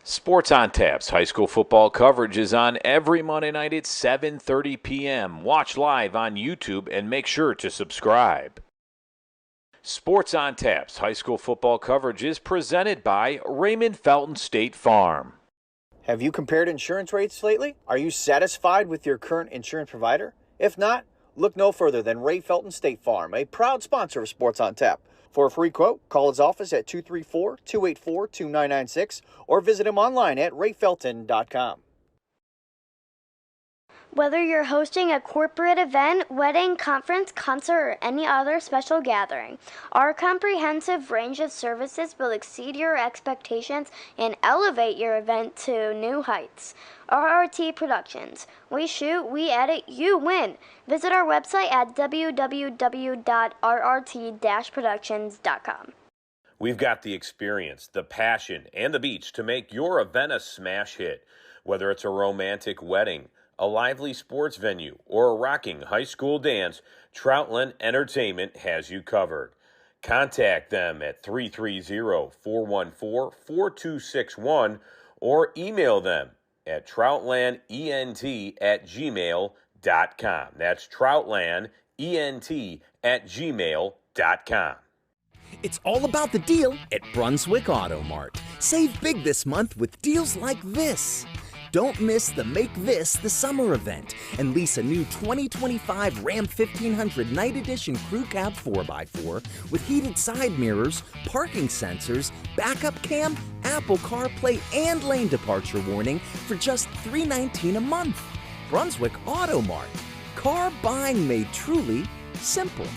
Sports on Tap's high school football coverage is on every Monday night at 7:30 p.m. Watch live on YouTube and make sure to subscribe. Sports on Tap's high school football coverage is presented by Raymond Felton State Farm. Have you compared insurance rates lately? Are you satisfied with your current insurance provider? If not, look no further than Ray Felton State Farm, a proud sponsor of Sports on Tap. For a free quote, call his office at 234-284-2996 or visit him online at rayfelton.com. Whether you're hosting a corporate event, wedding, conference, concert, or any other special gathering, our comprehensive range of services will exceed your expectations and elevate your event to new heights. RRT Productions. We shoot, we edit, you win. Visit our website at www.rrt-productions.com. We've got the experience, the passion, and the beach to make your event a smash hit. Whether it's a romantic wedding, a lively sports venue, or a rocking high school dance, Troutland Entertainment has you covered. Contact them at 330-414-4261 or email them at troutlandent@gmail.com. That's troutlandent@gmail.com. It's all about the deal at Brunswick Auto Mart. Save big this month with deals like this. Don't miss the Make This the Summer event and lease a new 2025 Ram 1500 Night Edition Crew Cab 4x4 with heated side mirrors, parking sensors, backup cam, Apple CarPlay, and lane departure warning for just $319 a month. Brunswick Auto Mart. Car buying made truly simple.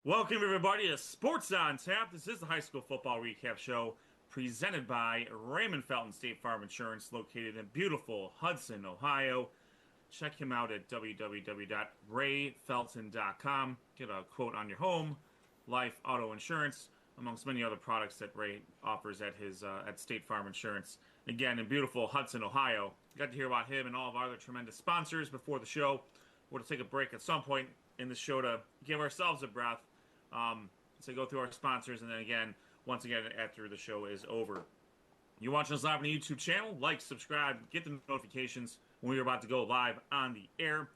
Welcome, everybody, to Sports on Tap. This is the high school football recap show presented by Raymond Felton State Farm Insurance, located in beautiful Hudson, Ohio. Check him out at www.rayfelton.com. Get a quote on your home, life, auto insurance, amongst many other products that Ray offers at his at State Farm Insurance. Again, in beautiful Hudson, Ohio. Got to hear about him and all of our other tremendous sponsors before the show. We're going to take a break at some point in the show to give ourselves a breath. So go through our sponsors, and then again, once again, after the show is over. You're watching us live on the YouTube channel. Like, subscribe, get the notifications when we're about to go live on the air.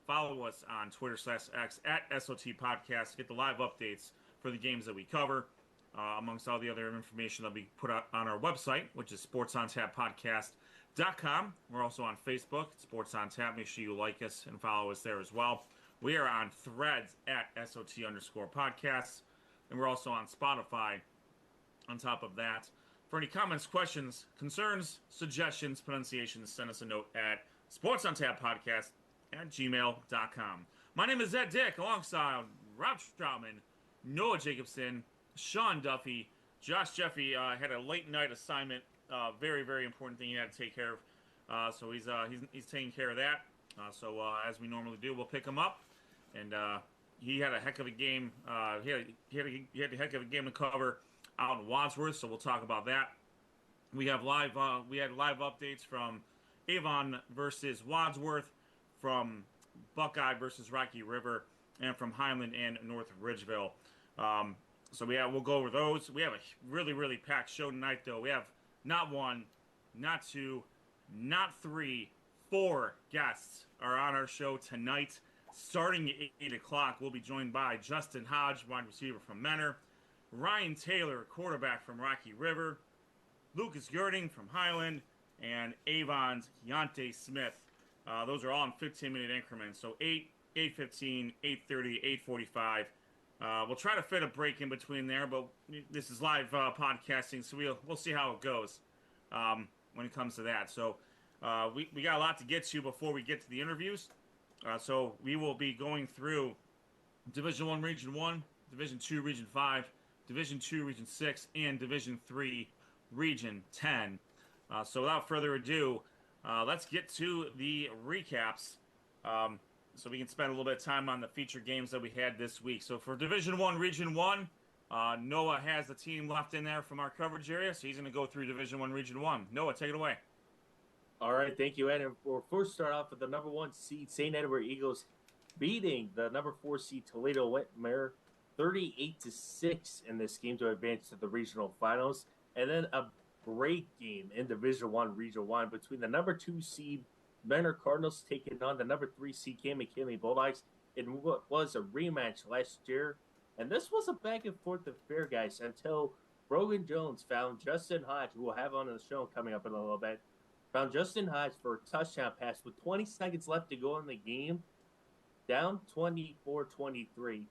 Follow us on Twitter/X at SOT Podcast to get the live updates for the games that we cover, amongst all the other information that we put out on our website, which is sportsontappodcast.com. We're also on Facebook, Sports on Tap. Make sure you like us and follow us there as well. We are on Threads at SOT_podcasts, and we're also on Spotify on top of that. For any comments, questions, concerns, suggestions, pronunciations, send us a note at sportsontappodcast@gmail.com. My name is Ed Dick, alongside Rob Stroutman, Noah Jacobson, Sean Duffy. Josh Jeffy had a late night assignment, very, very important thing he had to take care of. So he's taking care of that. So as we normally do, we'll pick him up. And he had a heck of a game. He had a heck of a game to cover out in Wadsworth, so we'll talk about that. We had live updates from Avon versus Wadsworth, from Buckeye versus Rocky River, and from Highland and North Ridgeville. So we'll go over those. We have a really, really packed show tonight, though. We have not one, not two, not three, 4 guests are on our show tonight. Starting at 8 o'clock, we'll be joined by Justen Hodge, wide receiver from Menor, Ryan Taylor, quarterback from Rocky River, Lucas Gerding from Highland, and Avon's Quiante Smith. Those are all in 15-minute increments. So 8, 8:15, 8:30, 8:45. We'll try to fit a break in between there, but this is live podcasting, so we'll see how it goes when it comes to that. So we got a lot to get to before we get to the interviews. So we will be going through Division I, Region 1, Division 2, Region 5, Division 2, Region 6, and Division 3, Region 10. So without further ado, let's get to the recaps so we can spend a little bit of time on the feature games that we had this week. So for Division 1, Region 1, Noah has the team left in there from our coverage area, so he's going to go through Division 1, Region 1. Noah, take it away. All right, thank you, Ed. And we'll first start off with the number 1 seed, St. Edward Eagles, beating the number 4 seed, Toledo Whitmer, 38-6 in this game to advance to the regional finals. And then a great game in Division 1, Region 1, between the number 2 seed, Menor Cardinals, taking on the number 3 seed, McKinley Bulldogs, in what was a rematch last year. And this was a back-and-forth affair, guys, until Brogan Jones found Justen Hodge, who we'll have on the show coming up in a little bit, found Justen Hodge for a touchdown pass with 20 seconds left to go in the game, down 24-23.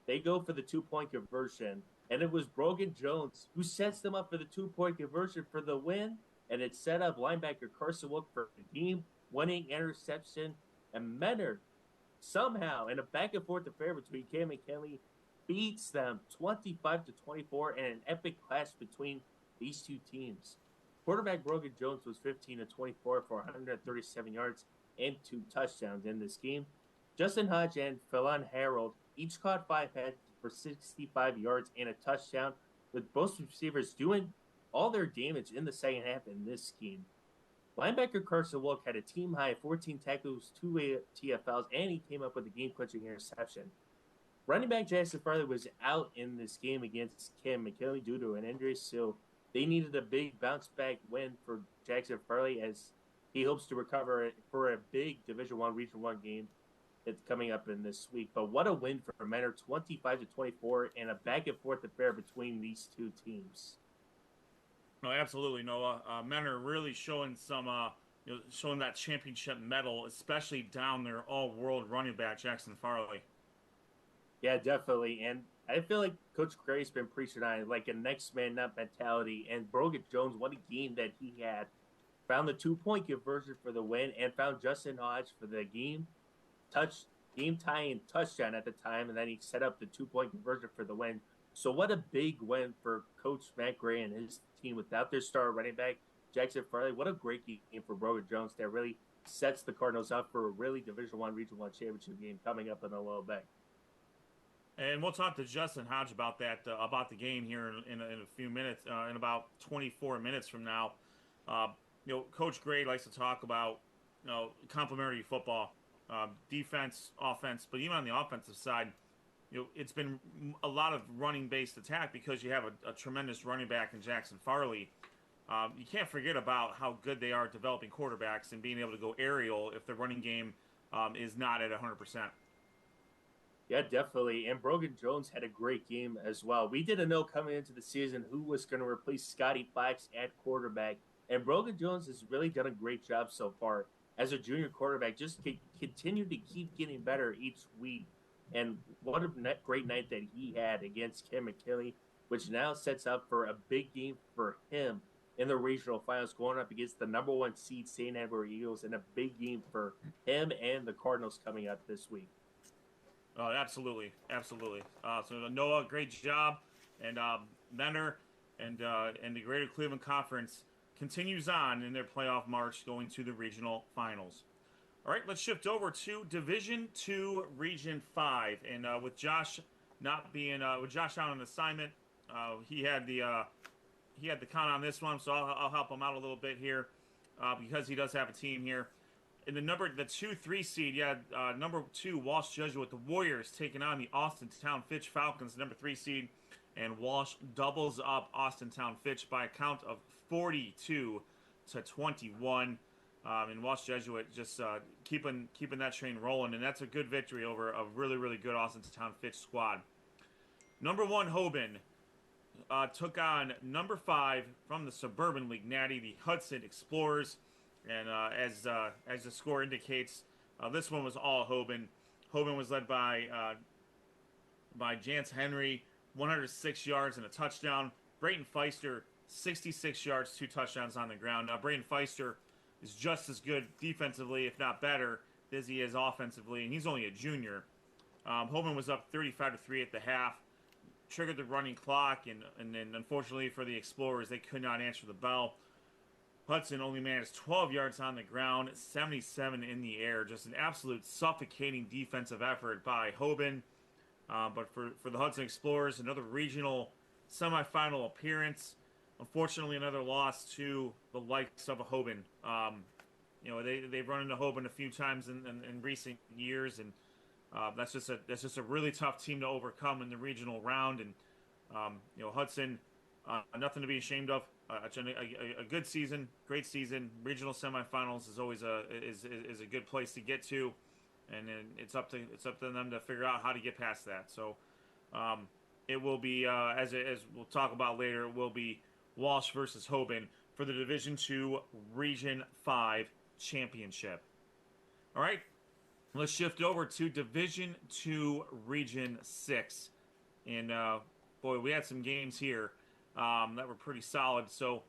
They go for the 2-point conversion, and it was Brogan Jones who sets them up for the 2-point conversion for the win, and it set up linebacker Carson Wilk for a game-winning interception, and Menor somehow, in a back-and-forth affair between Cam and Kelly, beats them 25-24 in an epic clash between these two teams. Quarterback Brogan Jones was 15-24 for 137 yards and 2 touchdowns in this game. Justen Hodge and Phelan Harold each caught 5 heads for 65 yards and a touchdown, with both receivers doing all their damage in the second half in this game. Linebacker Carson Wilk had a team-high 14 tackles, 2 TFLs, and he came up with a game-clinching interception. Running back Jackson Farley was out in this game against Cam McKinley due to an injury, so they needed a big bounce-back win for Jackson Farley as he hopes to recover for a big Division I, Region 1 game that's coming up in this week. But what a win for Menor, 25-24, and a back-and-forth affair between these two teams. No, absolutely, Noah. Menor really showing some, showing that championship medal, especially down their all-world running back, Jackson Farley. Yeah, definitely. And I feel like Coach Gray's been preaching on like a next man up mentality. And Brogan Jones, what a game that he had. Found the 2-point conversion for the win and found Justen Hodge for the game tying touchdown at the time. And then he set up the 2-point conversion for the win. So what a big win for Coach Matt Gray and his team without their star running back, Jackson Farley. What a great game for Brogan Jones that really sets the Cardinals up for a really Division I, Region 1 championship game coming up in a little bit. And we'll talk to Justen Hodge about that, about the game here in a few minutes, in about 24 minutes from now. Coach Gray likes to talk about, complementary football, defense, offense, but even on the offensive side, it's been a lot of running-based attack because you have a tremendous running back in Jackson Farley. You can't forget about how good they are at developing quarterbacks and being able to go aerial if the running game is not at 100%. Yeah, definitely. And Brogan Jones had a great game as well. We didn't know coming into the season who was going to replace Scotty Flax at quarterback. And Brogan Jones has really done a great job so far as a junior quarterback, just continue to keep getting better each week. And what a great night that he had against Kim McKinley, which now sets up for a big game for him in the regional finals, going up against the number 1 seed St. Edward Eagles, and a big game for him and the Cardinals coming up this week. Oh, absolutely, absolutely. So Noah, great job, and Menor and the Greater Cleveland Conference continues on in their playoff march, going to the regional finals. All right, let's shift over to Division II, Region 5, and with Josh not being with Josh out on assignment, he had the count on this one, so I'll help him out a little bit here because he does have a team here. In the 2-3 seed, number 2 Walsh Jesuit, the Warriors taking on the Austintown Fitch Falcons, number 3 seed, and Walsh doubles up Austintown Fitch by a count of 42-21. And Walsh Jesuit just keeping that train rolling, and that's a good victory over a really, really good Austintown Fitch squad. Number 1 Hoban took on number 5 from the Suburban League Natty, the Hudson Explorers. And as the score indicates, this one was all Hoban. Hoban was led by Jance Henry, 106 yards and a touchdown. Brayton Feister, 66 yards, 2 touchdowns on the ground. Now, Brayton Feister is just as good defensively, if not better, as he is offensively, and he's only a junior. Hoban was up 35-3 at the half, triggered the running clock, and then unfortunately for the Explorers, they could not answer the bell. Hudson only managed 12 yards on the ground, 77 in the air. Just an absolute suffocating defensive effort by Hoban. But for the Hudson Explorers, another regional semifinal appearance. Unfortunately, another loss to the likes of a Hoban. They've run into Hoban a few times in recent years, and that's just a really tough team to overcome in the regional round. And Hudson, nothing to be ashamed of. A good season, great season. Regional semifinals is always a good place to get to, and then it's up to them to figure out how to get past that. So it will be as we'll talk about later. It will be Walsh versus Hoban for the Division II Region 5 championship. All right, let's shift over to Division II Region 6, and boy, we had some games here that were pretty solid. So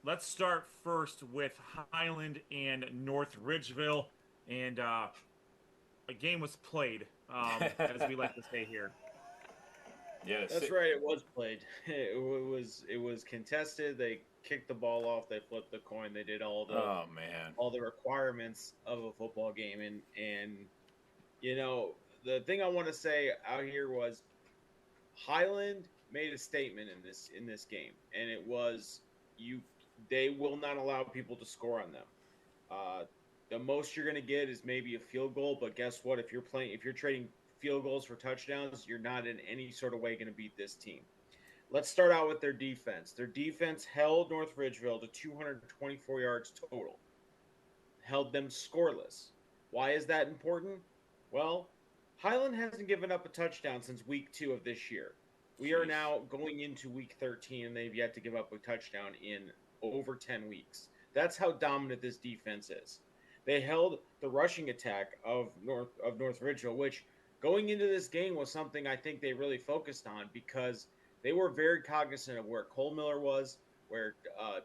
let's start first with Highland and North Ridgeville, and a game was played, as we like to say here. Yeah, that's right. It was played. It was contested. They kicked the ball off. They flipped the coin. They did all the requirements of a football game. And the thing I want to say out here was Highland made a statement in this game, and it was they will not allow people to score on them. The most you're going to get is maybe a field goal, but guess what? If you're trading field goals for touchdowns, you're not in any sort of way going to beat this team. Let's start out with their defense. Their defense held North Ridgeville to 224 yards total. Held them scoreless. Why is that important? Well, Highland hasn't given up a touchdown since week 2 of this year. We are now going into week 13, and they've yet to give up a touchdown in over 10 weeks. That's how dominant this defense is. They held the rushing attack of North Ridgeville, which going into this game was something I think they really focused on because they were very cognizant of where Cole Miller was, where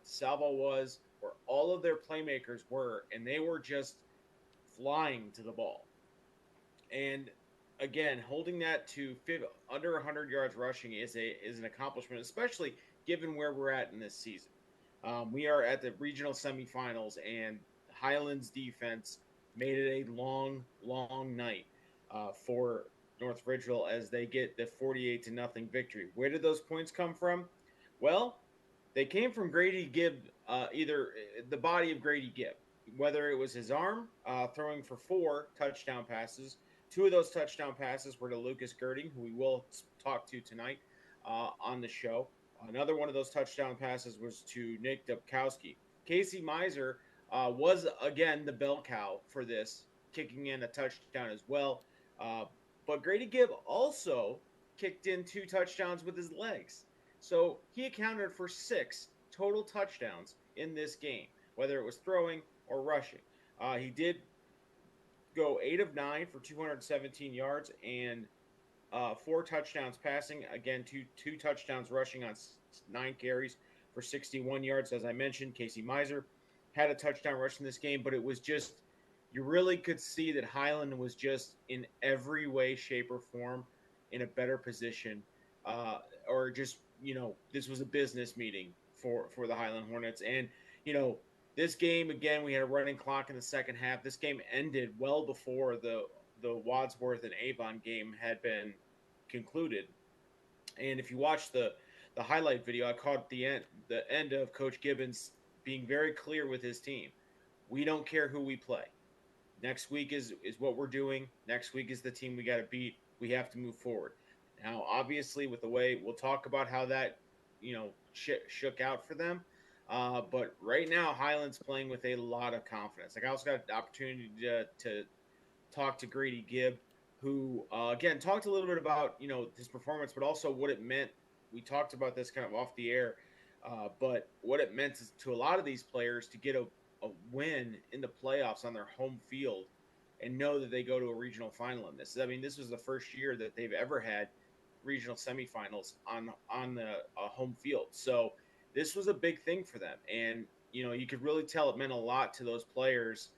Salvo was, where all of their playmakers were, and they were just flying to the ball. And again, holding that to under 100 yards rushing is an accomplishment, especially given where we're at in this season. We are at the regional semifinals, and Highlands defense made it a long, long night for North Ridgeville as they get the 48-0 victory. Where did those points come from? Well, they came from Grady Gibb, either the body of Grady Gibb, whether it was his arm throwing for 4 touchdown passes. 2 of those touchdown passes were to Lucas Gerding, who we will talk to tonight on the show. Another one of those touchdown passes was to Nick Dubkowski. Casey Miser was again the bell cow for this, kicking in a touchdown as well. But Grady Gibb also kicked in 2 touchdowns with his legs. So he accounted for 6 total touchdowns in this game, whether it was throwing or rushing. He did go 8 of 9 for 217 yards and 4 touchdowns passing. Again, two touchdowns rushing on 9 carries for 61 yards. As I mentioned, Casey Miser had a touchdown rush in this game, but it was just, you really could see that Highland was just in every way, shape, or form in a better position, or just, this was a business meeting for the Highland Hornets. And, this game, again, we had a running clock in the second half. This game ended well before the Wadsworth and Avon game had been concluded. And if you watch the highlight video, I caught the end of Coach Gibbons being very clear with his team. We don't care who we play. Next week is what we're doing. Next week is the team we got to beat. We have to move forward. Now, obviously, with the way we'll talk about how that shook out for them. But right now, Highland's playing with a lot of confidence. Like, I also got the opportunity to talk to Grady Gibb, who, again, talked a little bit about, his performance, but also what it meant. We talked about this kind of off the air, but what it meant to a lot of these players to get a win in the playoffs on their home field and know that they go to a regional final in this. I mean, this was the first year that they've ever had regional semifinals on the home field. So this was a big thing for them. And, you could really tell it meant a lot to those players,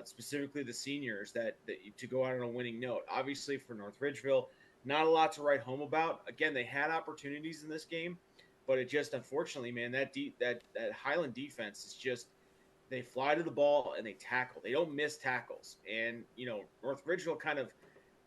specifically the seniors, that to go out on a winning note. Obviously, for North Ridgeville, not a lot to write home about. Again, they had opportunities in this game, but it just, unfortunately, man, that Highland defense is just, they fly to the ball and they tackle. They don't miss tackles. And, North Ridgeville kind of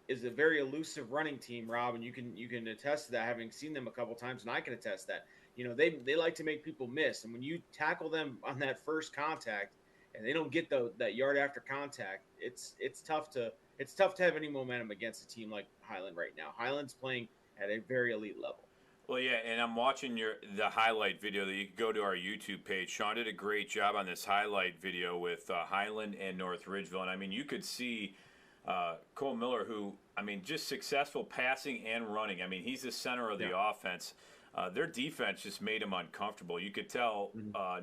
is a very elusive running team, Rob, and you can attest to that, having seen them a couple times, and I can attest that. They like to make people miss, and when you tackle them on that first contact and they don't get that yard after contact, it's tough to have any momentum against a team like Highland right now. Highland's playing at a very elite level. Well, yeah, and I'm watching the highlight video that you can go to our YouTube page. Sean did a great job on this highlight video with Highland and North Ridgeville, and I mean, you could see Cole Miller, who, I mean, just successful passing and running. I mean, he's the center of the offense. Their defense just made him uncomfortable. You could tell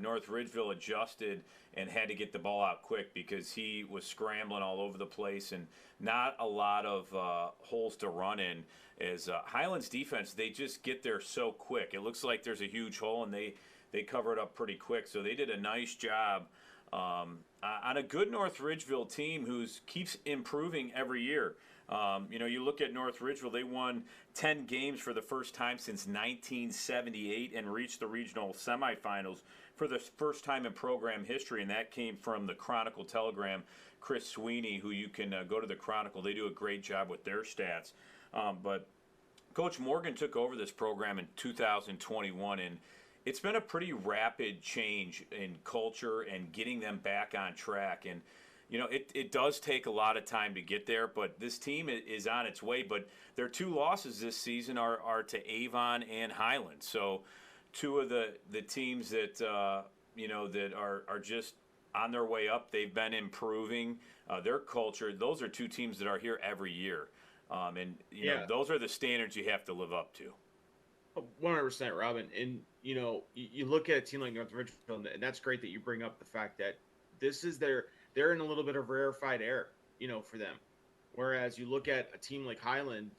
North Ridgeville adjusted and had to get the ball out quick because he was scrambling all over the place and not a lot of holes to run in. As Highland's defense, they just get there so quick. It looks like there's a huge hole, and they cover it up pretty quick. So they did a nice job on a good North Ridgeville team who keeps improving every year. You look at North Ridgeville, they won 10 games for the first time since 1978 and reached the regional semifinals for the first time in program history, and that came from the Chronicle Telegram, Chris Sweeney, who you can go to the Chronicle. They do a great job with their stats. But Coach Morgan took over this program in 2021, and it's been a pretty rapid change in culture and getting them back on track. And it does take a lot of time to get there, but this team is on its way. But their 2 losses this season are to Avon and Highland. So 2 of the teams that that are just on their way up. They've been improving their culture. Those are 2 teams that are here every year, and those are the standards you have to live up to. 100%, Robin. And you look at a team like North Ridgeville, and that's great that you bring up the fact that this is they're in a little bit of rarefied air, for them. Whereas you look at a team like Highland,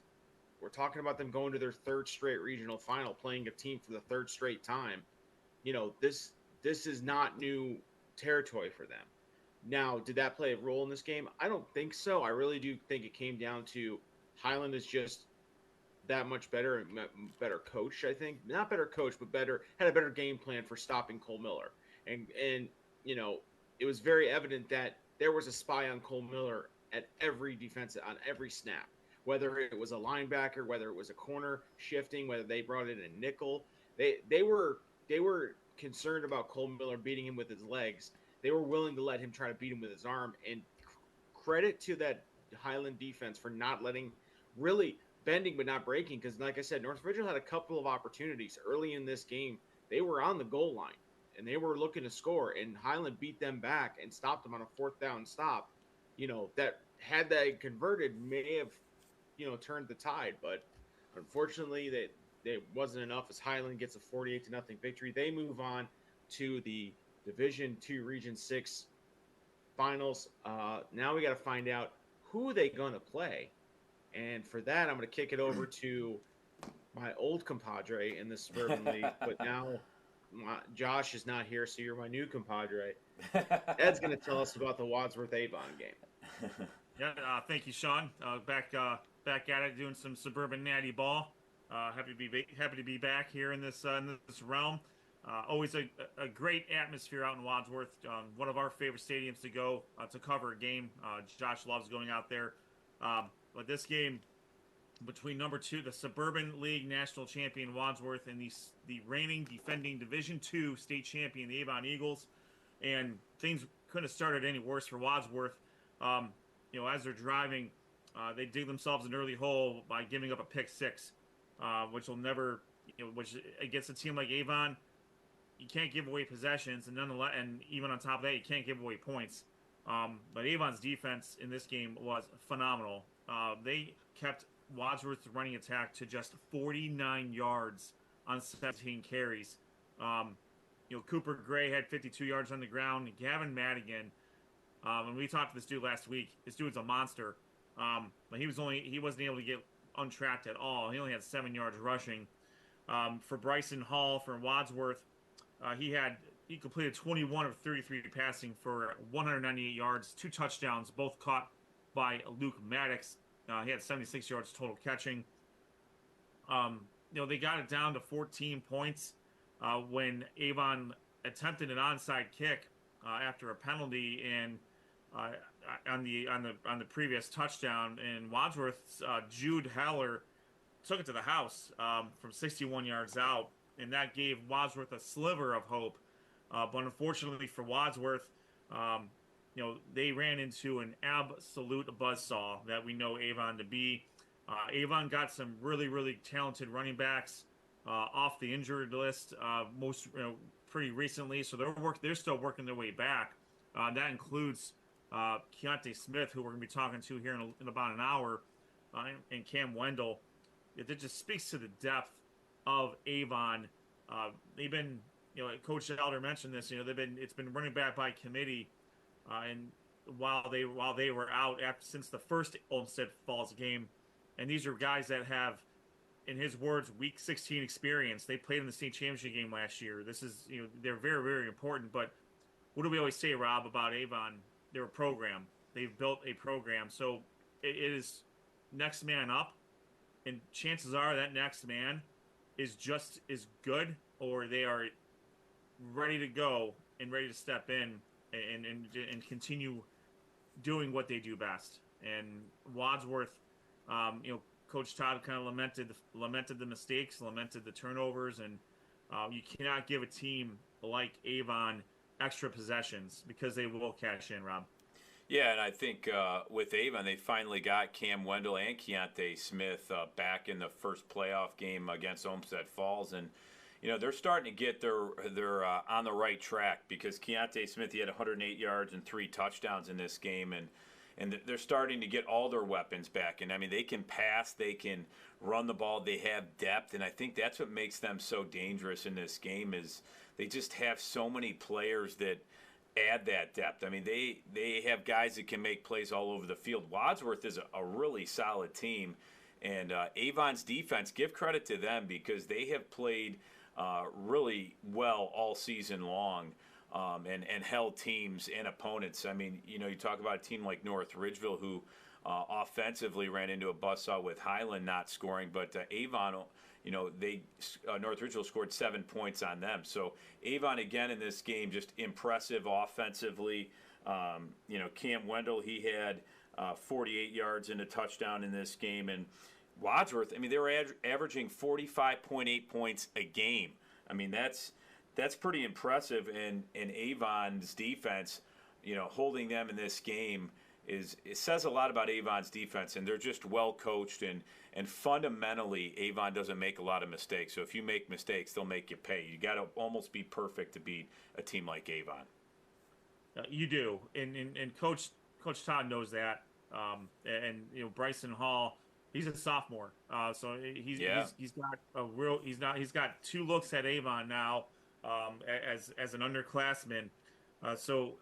we're talking about them going to their 3rd straight regional final, playing a team for the 3rd straight time. This is not new territory for them. Now, did that play a role in this game? I don't think so. I really do think it came down to Highland is just that much better and better coach, I think. Not better coach, but had a better game plan for stopping Cole Miller. And it was very evident that there was a spy on Cole Miller at every defense, on every snap, whether it was a linebacker, whether it was a corner shifting, whether they brought in a nickel. They were concerned about Cole Miller beating him with his legs. They were willing to let him try to beat him with his arm. And credit to that Highland defense for not really bending but not breaking, because like I said, North Ridgeville had a couple of opportunities early in this game. They were on the goal line. and they were looking to score, and Highland beat them back and stopped them on a 4th down stop. That had they converted may have, turned the tide, but unfortunately that wasn't enough as Highland gets a 48-0 victory. They move on to the Division II Region 6 finals. Now we got to find out who they going to play. And for that, I'm going to kick it over to my old compadre in the Suburban League, but now Josh is not here, so you're my new compadre. Ed's going to tell us about the Wadsworth Avon game. Yeah, thank you, Sean. Back at it, doing some suburban natty ball. Happy to be back here in this realm. Always a great atmosphere out in Wadsworth. One of our favorite stadiums to go to cover a game. Josh loves going out there. But this game between number 2, the Suburban League national champion Wadsworth, and the reigning defending Division II state champion, the Avon Eagles, and things couldn't have started any worse for Wadsworth. As they're driving, they dig themselves an early hole by giving up a pick 6, which will never, which against a team like Avon, you can't give away possessions, and nonetheless, and even on top of that, you can't give away points. But Avon's defense in this game was phenomenal. They kept Wadsworth's running attack to just 49 yards on 17 carries. Cooper Gray had 52 yards on the ground. Gavin Madigan, and we talked to this dude last week. This dude's a monster. But he wasn't able to get untrapped at all. He only had 7 yards rushing. For Bryson Hall from Wadsworth, he completed 21 of 33 passing for 198 yards, 2 touchdowns, both caught by Luke Maddox. He had 76 yards total catching. They got it down to 14 points when Avon attempted an onside kick after a penalty and on the previous touchdown. And Wadsworth's Jude Heller took it to the house from 61 yards out, and that gave Wadsworth a sliver of hope. But unfortunately for Wadsworth, they ran into an absolute buzzsaw that we know Avon to be. Avon got some really, really talented running backs off the injured list pretty recently, so they're still working their way back. That includes Quiante Smith, who we're going to be talking to here in about an hour, and Cam Wendell. It just speaks to the depth of Avon. They've been, Coach Elder mentioned this. It's been running back by committee, and while they were out since the first Olmsted Falls game, and these are guys that have, in his words, Week 16 experience. They played in the state championship game last year. This is, they're very, very important. But what do we always say, Rob, about Avon? They're a program. They've built a program. So it is next man up, and chances are that next man is just as good, or they are ready to go and ready to step in and continue doing what they do best. And Wadsworth, Coach Todd kind of lamented the mistakes, lamented the turnovers, and you cannot give a team like Avon extra possessions because they will cash in, Rob. Yeah, and I think with Avon, they finally got Cam Wendell and Quiante Smith back in the first playoff game against Olmsted Falls, and they're starting to get they're on the right track because Quiante Smith, he had 108 yards and 3 touchdowns in this game, and they're starting to get all their weapons back. And I mean, they can pass, they can run the ball, they have depth, and I think that's what makes them so dangerous in this game is they just have so many players that add that depth. I mean, they have guys that can make plays all over the field. Wadsworth is a really solid team, and Avon's defense, give credit to them because they have played really well all season long. And held teams and opponents. I mean, you talk about a team like North Ridgeville who offensively ran into a buzzsaw with Highland not scoring, but Avon, North Ridgeville scored 7 points on them. So Avon again in this game just impressive offensively. Cam Wendell, he had 48 yards and a touchdown in this game, and Wadsworth, I mean, they were averaging 45.8 points a game. I mean, that's pretty impressive, and Avon's defense, holding them in this game it says a lot about Avon's defense, and they're just well coached, and fundamentally Avon doesn't make a lot of mistakes. So if you make mistakes, they'll make you pay. You got to almost be perfect to beat a team like Avon. You do, and Coach Todd knows that. And Bryson Hall, he's a sophomore, so he's got 2 looks at Avon now as an underclassman. So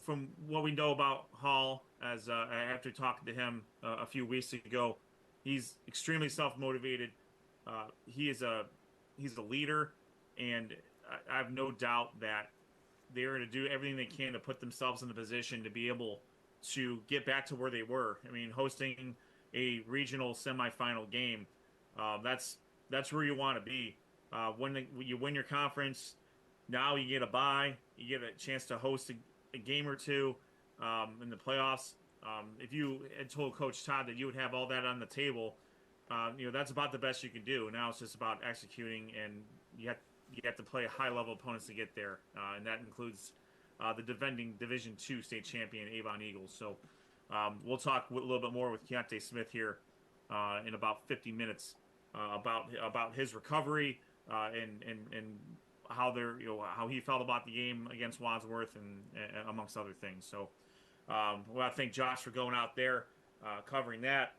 from what we know about Hall, as after talking to him a few weeks ago, he's extremely self-motivated. He's a leader, and I have no doubt that they're going to do everything they can to put themselves in the position to be able to get back to where they were. I mean, hosting a regional semifinal game, that's where you want to be. When you win your conference, now you get a bye. You get a chance to host a game or two in the playoffs. If you had told Coach Todd that you would have all that on the table, that's about the best you can do. Now it's just about executing, and you have to play high-level opponents to get there, and that includes the defending Division II state champion Avon Eagles. So we'll talk a little bit more with Quiante Smith here in about 50 minutes about his recovery and how how he felt about the game against Wadsworth and amongst other things. So I thank Josh for going out there covering that,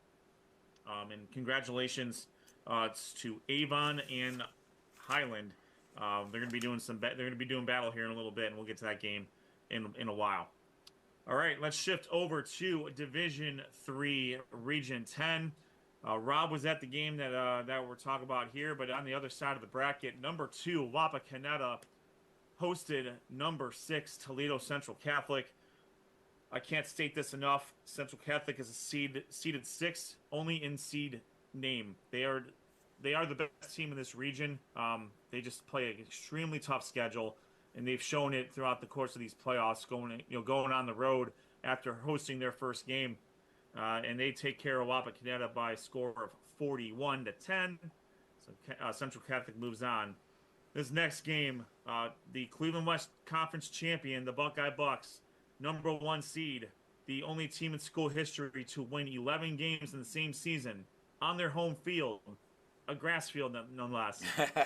and congratulations to Avon and Highland. They're going to be doing they're going to be doing battle here in a little bit, and we'll get to that game in a while. All right, let's shift over to Division III, Region 10. Rob was at the game that we're talking about here, but on the other side of the bracket, number 2, Wapakoneta hosted number 6, Toledo Central Catholic. I can't state this enough. Central Catholic is seeded 6th, only in seed name. They are the best team in this region. They just play an extremely tough schedule, and they've shown it throughout the course of these playoffs, going on the road after hosting their first game. And they take care of Wapakoneta by a score of 41-10. So Central Catholic moves on. This next game, the Cleveland West Conference champion, the Buckeye Bucks, number 1 seed, the only team in school history to win 11 games in the same season on their home field, a grass field nonetheless,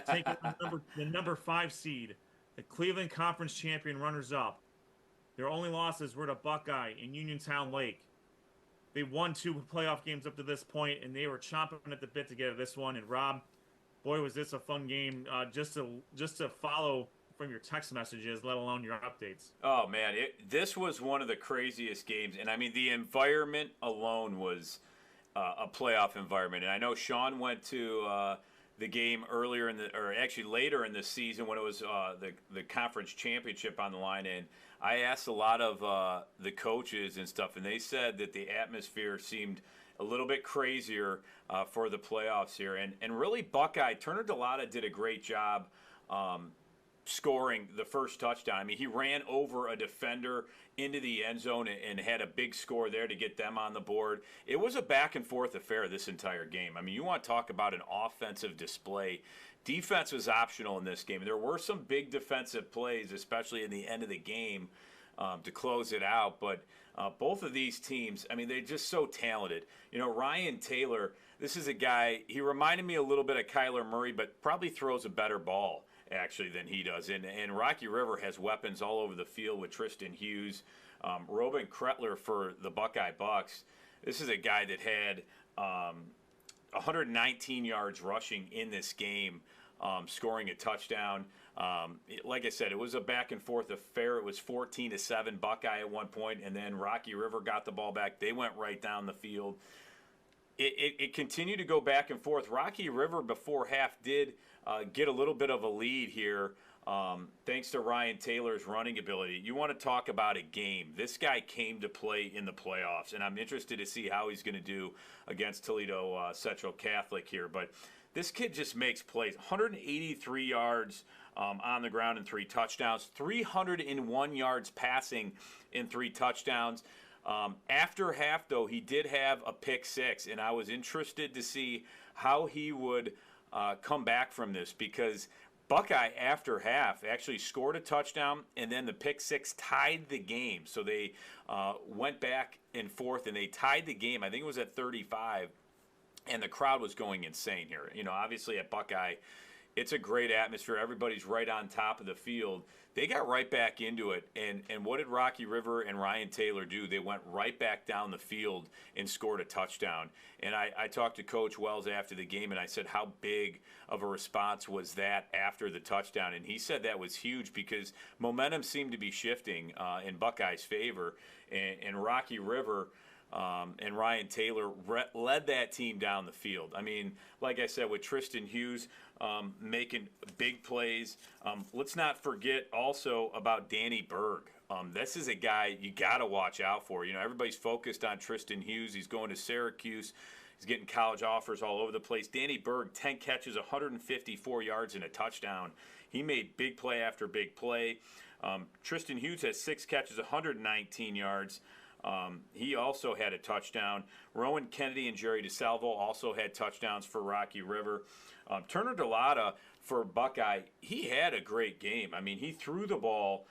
taking the number 5 seed, the Cleveland Conference champion runners-up. Their only losses were to Buckeye and Uniontown Lake. They won 2 playoff games up to this point, and they were chomping at the bit to get this one. And Rob, boy, was this a fun game just to follow from your text messages, let alone your updates. Oh man, this was one of the craziest games, and I mean the environment alone was a playoff environment. And I know Sean went to the game later in the season when it was the conference championship on the line, and I asked a lot of the coaches and stuff, and they said that the atmosphere seemed a little bit crazier for the playoffs here. And really, Buckeye, Turner Delata did a great job scoring the first touchdown. I mean, he ran over a defender into the end zone and had a big score there to get them on the board. It was a back-and-forth affair this entire game. I mean, you want to talk about an offensive display. Defense was optional in this game. There were some big defensive plays, especially in the end of the game, to close it out. But both of these teams, I mean, they're just so talented. Ryan Taylor, this is a guy, he reminded me a little bit of Kyler Murray, but probably throws a better ball, actually, than he does. And Rocky River has weapons all over the field with Tristan Hughes. Robin Kretler for the Buckeye Bucks. This is a guy that had 119 yards rushing in this game, scoring a touchdown. Like I said, it was a back-and-forth affair. It was 14-7 Buckeye at one point, and then Rocky River got the ball back. They went right down the field. It continued to go back and forth. Rocky River before half did get a little bit of a lead here, thanks to Ryan Taylor's running ability. You want to talk about a game. This guy came to play in the playoffs, and I'm interested to see how he's going to do against Toledo Central Catholic here. But this kid just makes plays. 183 yards on the ground and 3 touchdowns. 301 yards passing in 3 touchdowns. After half, though, he did have a pick 6, and I was interested to see how he would come back from this, because Buckeye, after half, actually scored a touchdown, and then the pick six tied the game. So they went back and forth, and they tied the game. I think it was at 35, and the crowd was going insane here. You know, obviously at Buckeye, it's a great atmosphere. Everybody's right on top of the field. They got right back into it. And what did Rocky River and Ryan Taylor do? They went right back down the field and scored a touchdown. And I talked to Coach Wells after the game, and I said, how big of a response was that after the touchdown? And he said that was huge because momentum seemed to be shifting in Buckeye's favor. And Rocky River and Ryan Taylor led that team down the field. I mean, like I said, with Tristan Hughes making big plays. Let's not forget also about Danny Berg. This is a guy you got to watch out for. You know, everybody's focused on Tristan Hughes. He's going to Syracuse. He's getting college offers all over the place. Danny Berg, 10 catches, 154 yards, and a touchdown. He made big play after big play. Tristan Hughes has 6 catches, 119 yards. He also had a touchdown. Rowan Kennedy and Jerry DeSalvo also had touchdowns for Rocky River. Turner Delata for Buckeye, he had a great game. I mean, he threw the ball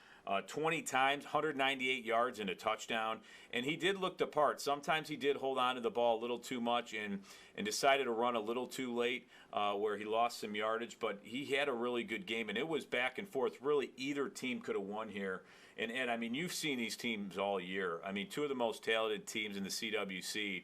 20 times, 198 yards and a touchdown, and he did look the part. Sometimes he did hold on to the ball a little too much and decided to run a little too late where he lost some yardage, but he had a really good game, and it was back and forth. Really, either team could have won here. And Ed, I mean, you've seen these teams all year. I mean, two of the most talented teams in the CWC,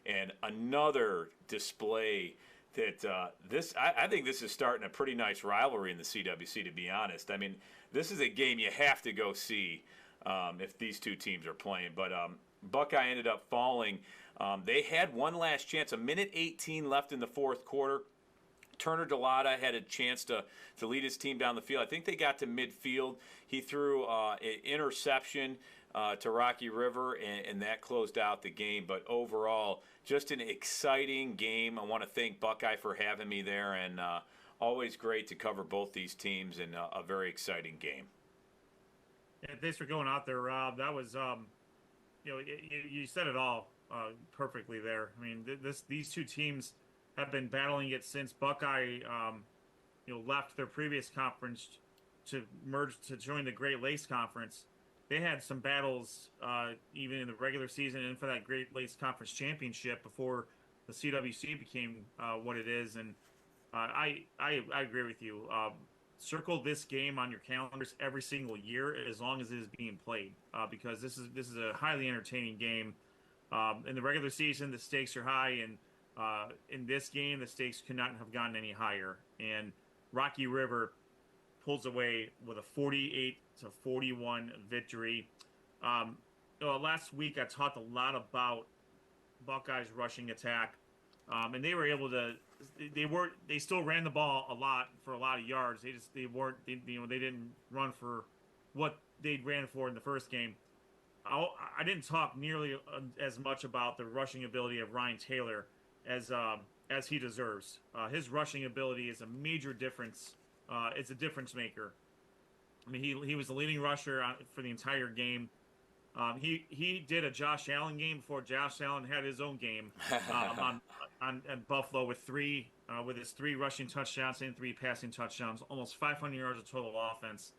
and another display that I think this is starting a pretty nice rivalry in the CWC, to be honest. I mean, this is a game you have to go see if these two teams are playing. But Buckeye ended up falling. They had one last chance, a minute 18 left in the fourth quarter. Turner Delata had a chance to lead his team down the field. I think they got to midfield. He threw an interception to Rocky River, and that closed out the game. But overall, just an exciting game. I want to thank Buckeye for having me there, and always great to cover both these teams in a very exciting game. Yeah, thanks for going out there, Rob. That was, you said it all perfectly there. I mean, these two teams have been battling it since Buckeye, left their previous conference to merge to join the Great Lakes Conference. They had some battles even in the regular season and for that Great Lakes Conference championship before the CWC became what it is. And I agree with you. Circle this game on your calendars every single year as long as it is being played because this is a highly entertaining game. In the regular season, the stakes are high, and in this game, the stakes could not have gotten any higher. And Rocky River pulls away with a 48-41 victory. Last week, I talked a lot about Buckeyes' rushing attack, and they were able to. They still ran the ball a lot for a lot of yards. They didn't run for what they ran for in the first game. I didn't talk nearly as much about the rushing ability of Ryan Taylor as he deserves. His rushing ability is a major difference. It's a difference maker. I mean, he was the leading rusher for the entire game. He did a Josh Allen game before Josh Allen had his own game on Buffalo with his 3 rushing touchdowns and 3 passing touchdowns, almost 500 yards of total offense.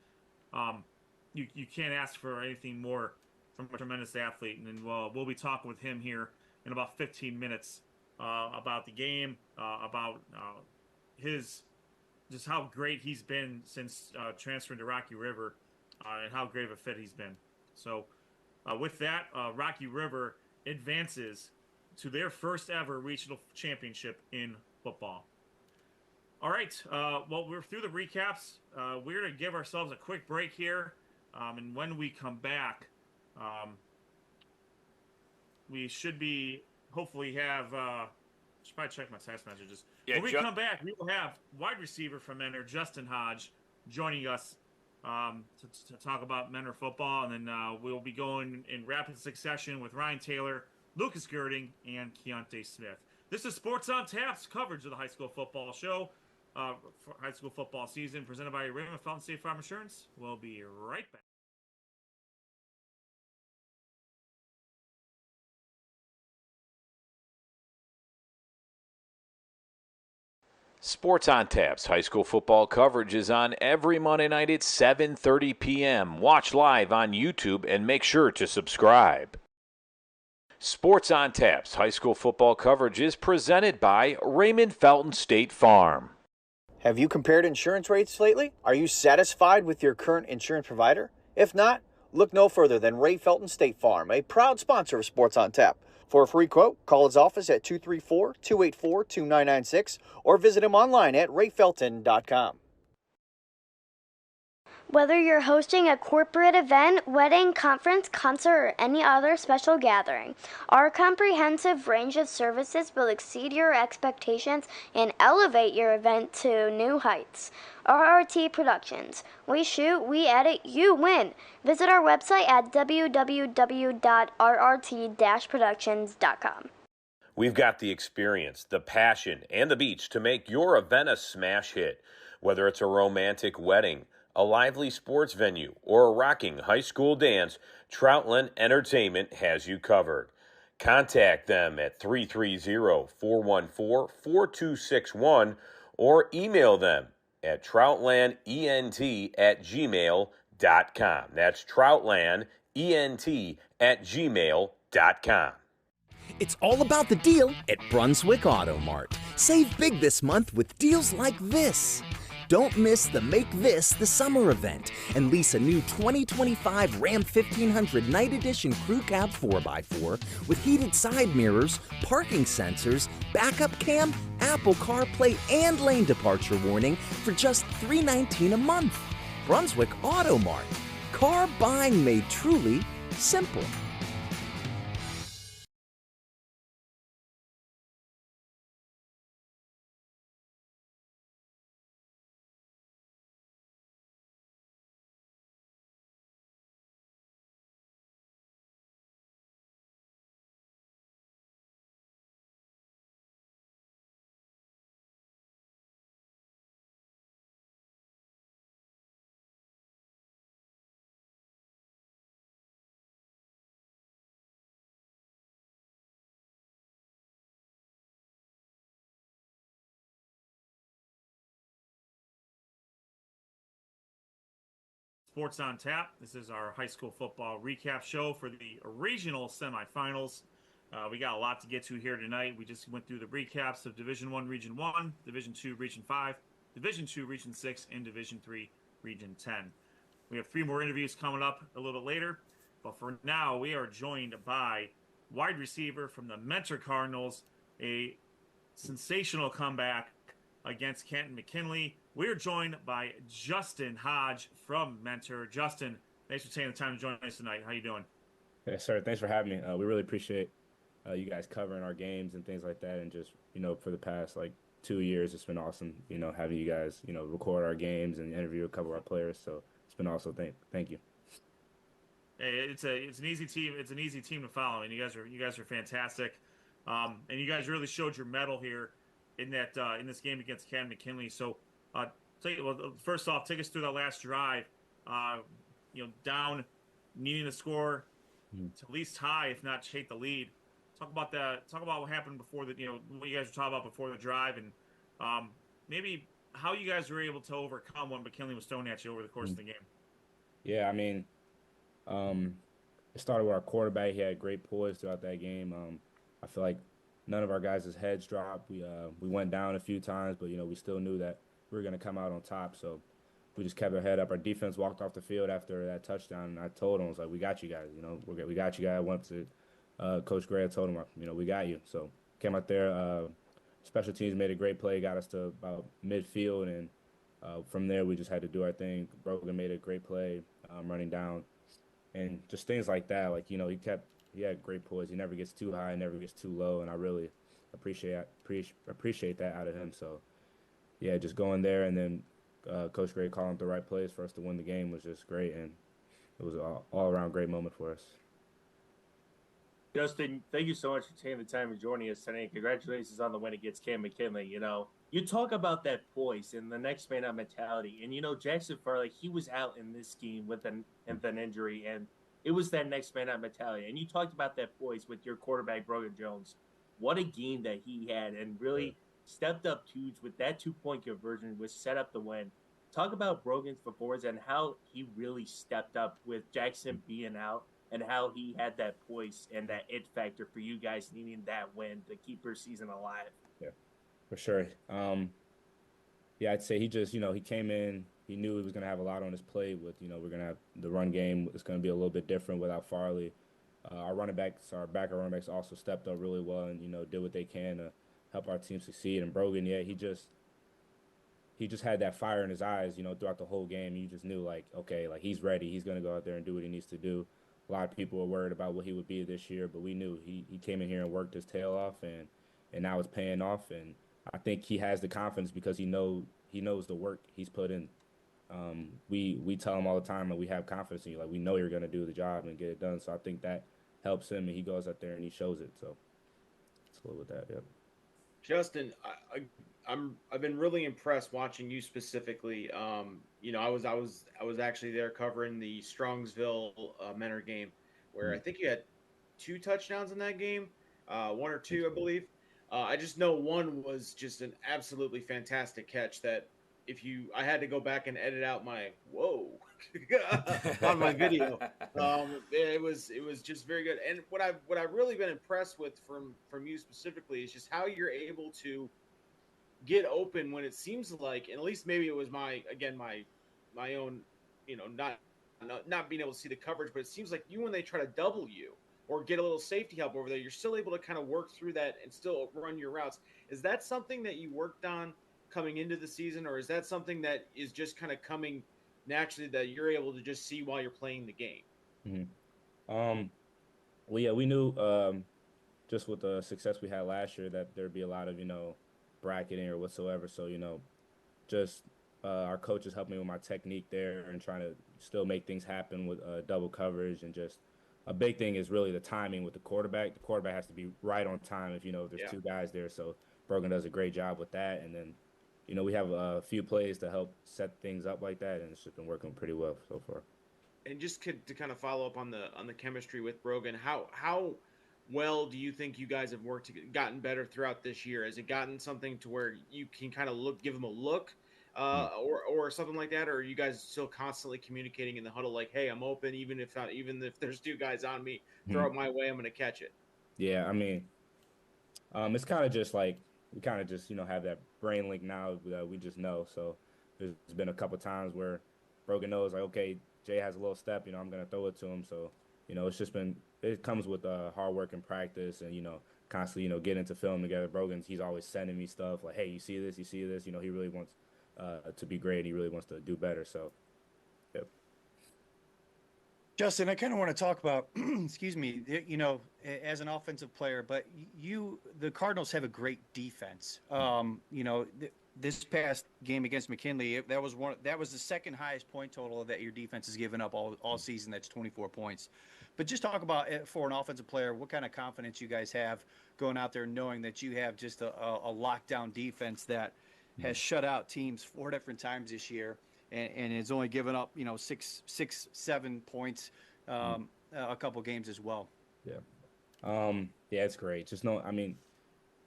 You can't ask for anything more from a tremendous athlete. And then we'll be talking with him here in about 15 minutes about the game, about just how great he's been since transferring to Rocky River, and how great of a fit he's been. So with that, Rocky River advances to their first ever regional championship in football. All right, well, we're through the recaps. We're going to give ourselves a quick break here, and when we come back, we should be hopefully have should probably check my text messages. Yeah, when we come back, we will have wide receiver from Mentor, Justen Hodge, joining us to talk about Mentor football, and then we'll be going in rapid succession with Ryan Taylor, Lucas Gerding, and Quiante Smith. This is Sports on Tap's coverage of the high school football show for high school football season, presented by Raymond Felton State Farm Insurance. We'll be right back. Sports on Tap's high school football coverage is on every Monday night at 7:30 p.m. Watch live on YouTube and make sure to subscribe. Sports on Tap's high school football coverage is presented by Raymond Felton State Farm. Have you compared insurance rates lately? Are you satisfied with your current insurance provider? If not, look no further than Ray Felton State Farm, a proud sponsor of Sports on Tap. For a free quote, call his office at 234-284-2996 or visit him online at rayfelton.com. Whether you're hosting a corporate event, wedding, conference, concert, or any other special gathering, our comprehensive range of services will exceed your expectations and elevate your event to new heights. RRT Productions. We shoot, we edit, you win. Visit our website at www.rrt-productions.com. We've got the experience, the passion, and the beach to make your event a smash hit. Whether it's a romantic wedding, a lively sports venue, or a rocking high school dance, Troutland Entertainment has you covered. Contact them at 330-414-4261 or email them at troutlandent@gmail.com. That's troutlandent@gmail.com. It's all about the deal at Brunswick Auto Mart. Save big this month with deals like this. Don't miss the Make This the Summer event and lease a new 2025 Ram 1500 Night Edition Crew Cab 4x4 with heated side mirrors, parking sensors, backup cam, Apple CarPlay, and lane departure warning for just $319 a month. Brunswick Auto Mart. Car buying made truly simple. Sports on Tap. This is our high school football recap show for the regional semifinals. We got a lot to get to here tonight. We just went through the recaps of Division I, Region 1, Division 2, Region 5, Division 2, Region 6, and Division 3, Region 10. We have 3 more interviews coming up a little bit later, but for now, we are joined by wide receiver from the Mentor Cardinals, a sensational comeback against Canton McKinley. We're joined by Justen Hodge from Mentor. Justen, thanks for taking the time to join us tonight. How you doing? Yes, sir. Thanks for having me. We really appreciate you guys covering our games and things like that. And just, for the past, 2 years, it's been awesome, having you guys, record our games and interview a couple of our players. So it's been awesome. Thank you. Hey, it's an easy team. It's an easy team to follow, and you guys are fantastic. And you guys really showed your mettle here in this game against Canton McKinley. So, first off, take us through that last drive. Down, needing to score to at least tie, if not take the lead. Talk about that. Talk about what happened before what you guys were talking about before the drive, and maybe how you guys were able to overcome what McKinley was throwing at you over the course of the game. Yeah, it started with our quarterback. He had great poise throughout that game. I feel like none of our guys' heads dropped. We went down a few times, but we still knew that we were going to come out on top. So we just kept our head up. Our defense walked off the field after that touchdown, and I told them, I was like, "We got you guys. We got you guys." I went to Coach Gray. I told him, "We got you." So came out there. Special teams made a great play, got us to about midfield, and from there we just had to do our thing. Brogan made a great play, running down, and just things like that. He had great poise. He never gets too high, never gets too low, and I really appreciate that out of him. So, yeah, just going there, and then Coach Gray calling the right plays for us to win the game was just great, and it was an all-around great moment for us. Justen, thank you so much for taking the time and joining us tonight. Congratulations on the win against Cam McKinley. You talk about that poise and the next man up mentality, and Jackson Farley, he was out in this game with an injury, and it was that next man up mentality. And you talked about that poise with your quarterback, Brogan Jones. What a game that he had, and really stepped up huge with that 2-point conversion, which set up the win. Talk about Brogan's performance and how he really stepped up with Jackson being out and how he had that poise and that it factor for you guys needing that win to keep your season alive. Yeah, for sure. Yeah, I'd say he just, he came in, he knew he was going to have a lot on his plate with, we're going to have the run game. It's going to be a little bit different without Farley. Our backup running backs also stepped up really well and, did what they can to help our team succeed. And Brogan, yeah, he just had that fire in his eyes, throughout the whole game. You just knew, like, okay, like, he's ready. He's going to go out there and do what he needs to do. A lot of people were worried about what he would be this year, but we knew he came in here and worked his tail off, and now it's paying off. And I think he has the confidence because he knows the work he's put in. We tell him all the time that we have confidence in you. Like, we know you're going to do the job and get it done. So I think that helps him, and he goes out there and he shows it. So let's go with that. Yep. Justen, I've been really impressed watching you specifically. I was actually there covering the Strongsville Menor game, where I think you had 2 touchdowns in that game, 1 or 2, I believe. I just know one was just an absolutely fantastic catch that I had to go back and edit out my whoa on my video. It was just very good. And what I've really been impressed with from you specifically is just how you're able to get open when it seems like, and at least maybe it was my own, not being able to see the coverage, but it seems like when they try to double you or get a little safety help over there, you're still able to kind of work through that and still run your routes. Is that something that you worked on coming into the season, or is that something that is just kind of coming naturally that you're able to just see while you're playing the game? Mm-hmm. Well, yeah, we knew just with the success we had last year that there'd be a lot of, bracketing or whatsoever. So, just our coaches helped me with my technique there and trying to still make things happen with double coverage. And just a big thing is really the timing with the quarterback. The quarterback has to be right on time if, there's 2 guys there. So Brogan does a great job with that. And then, we have a few plays to help set things up like that, and it's just been working pretty well so far. And just to kind of follow up on the chemistry with Brogan, how well do you think you guys have gotten better throughout this year? Has it gotten something to where you can kind of give him a look, or something like that, or are you guys still constantly communicating in the huddle like, hey, I'm open, even if there's 2 guys on me, throw it my way, I'm going to catch it? Yeah, I mean, it's kind of just like we kind of just have that brain link now that we just know. So there's been a couple times where Brogan knows, like, okay, Jay has a little step, I'm going to throw it to him. So it comes with hard work and practice and constantly get into film together. He's always sending me stuff like, hey, you see this, he really wants to be great, and he really wants to do better. So yep. Justen, I kind of want to talk about, excuse me, as an offensive player, but the Cardinals have a great defense. This past game against McKinley, that was the second highest point total that your defense has given up all season. That's 24 points. But just talk about, for an offensive player, what kind of confidence you guys have going out there knowing that you have just a lockdown defense that has shut out teams 4 different times this year. And has only given up, 7 points a couple games as well. Yeah. Yeah, it's great.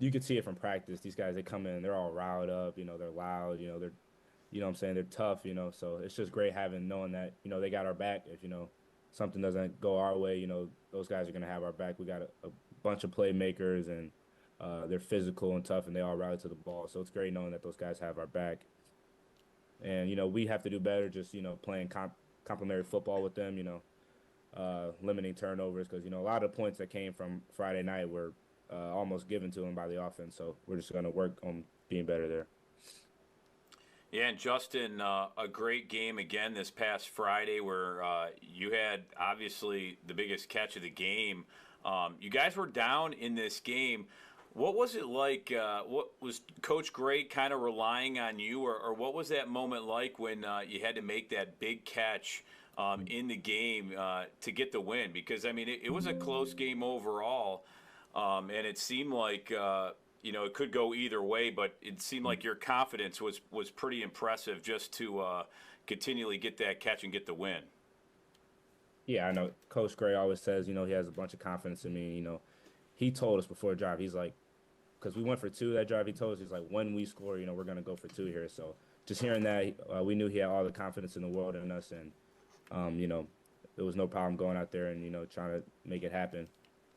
You could see it from practice. These guys, they come in, they're all riled up, they're loud, they're, what I'm saying, they're tough, so it's just great knowing that, they got our back. If, something doesn't go our way, those guys are going to have our back. We got a bunch of playmakers, and they're physical and tough, and they all rally to the ball. So it's great knowing that those guys have our back. And, we have to do better just, playing complementary football with them, limiting turnovers. Because, a lot of points that came from Friday night were almost given to them by the offense. So we're just going to work on being better there. Yeah, and Justen, a great game again this past Friday where you had obviously the biggest catch of the game. You guys were down in this game. What was it like? What was Coach Gray kind of relying on you, or what was that moment like when you had to make that big catch in the game to get the win? Because, I mean, it was a close game overall, and it seemed like, it could go either way, but it seemed like your confidence was pretty impressive just to continually get that catch and get the win. Yeah, I know. Coach Gray always says, he has a bunch of confidence in me. He told us before the drive, he's like, because we went for 2 that drive. He told us, he's like, when we score, you know, we're going to go for 2 here. So just hearing that, we knew he had all the confidence in the world in us. And, you know, there was no problem going out there and, you know, trying to make it happen.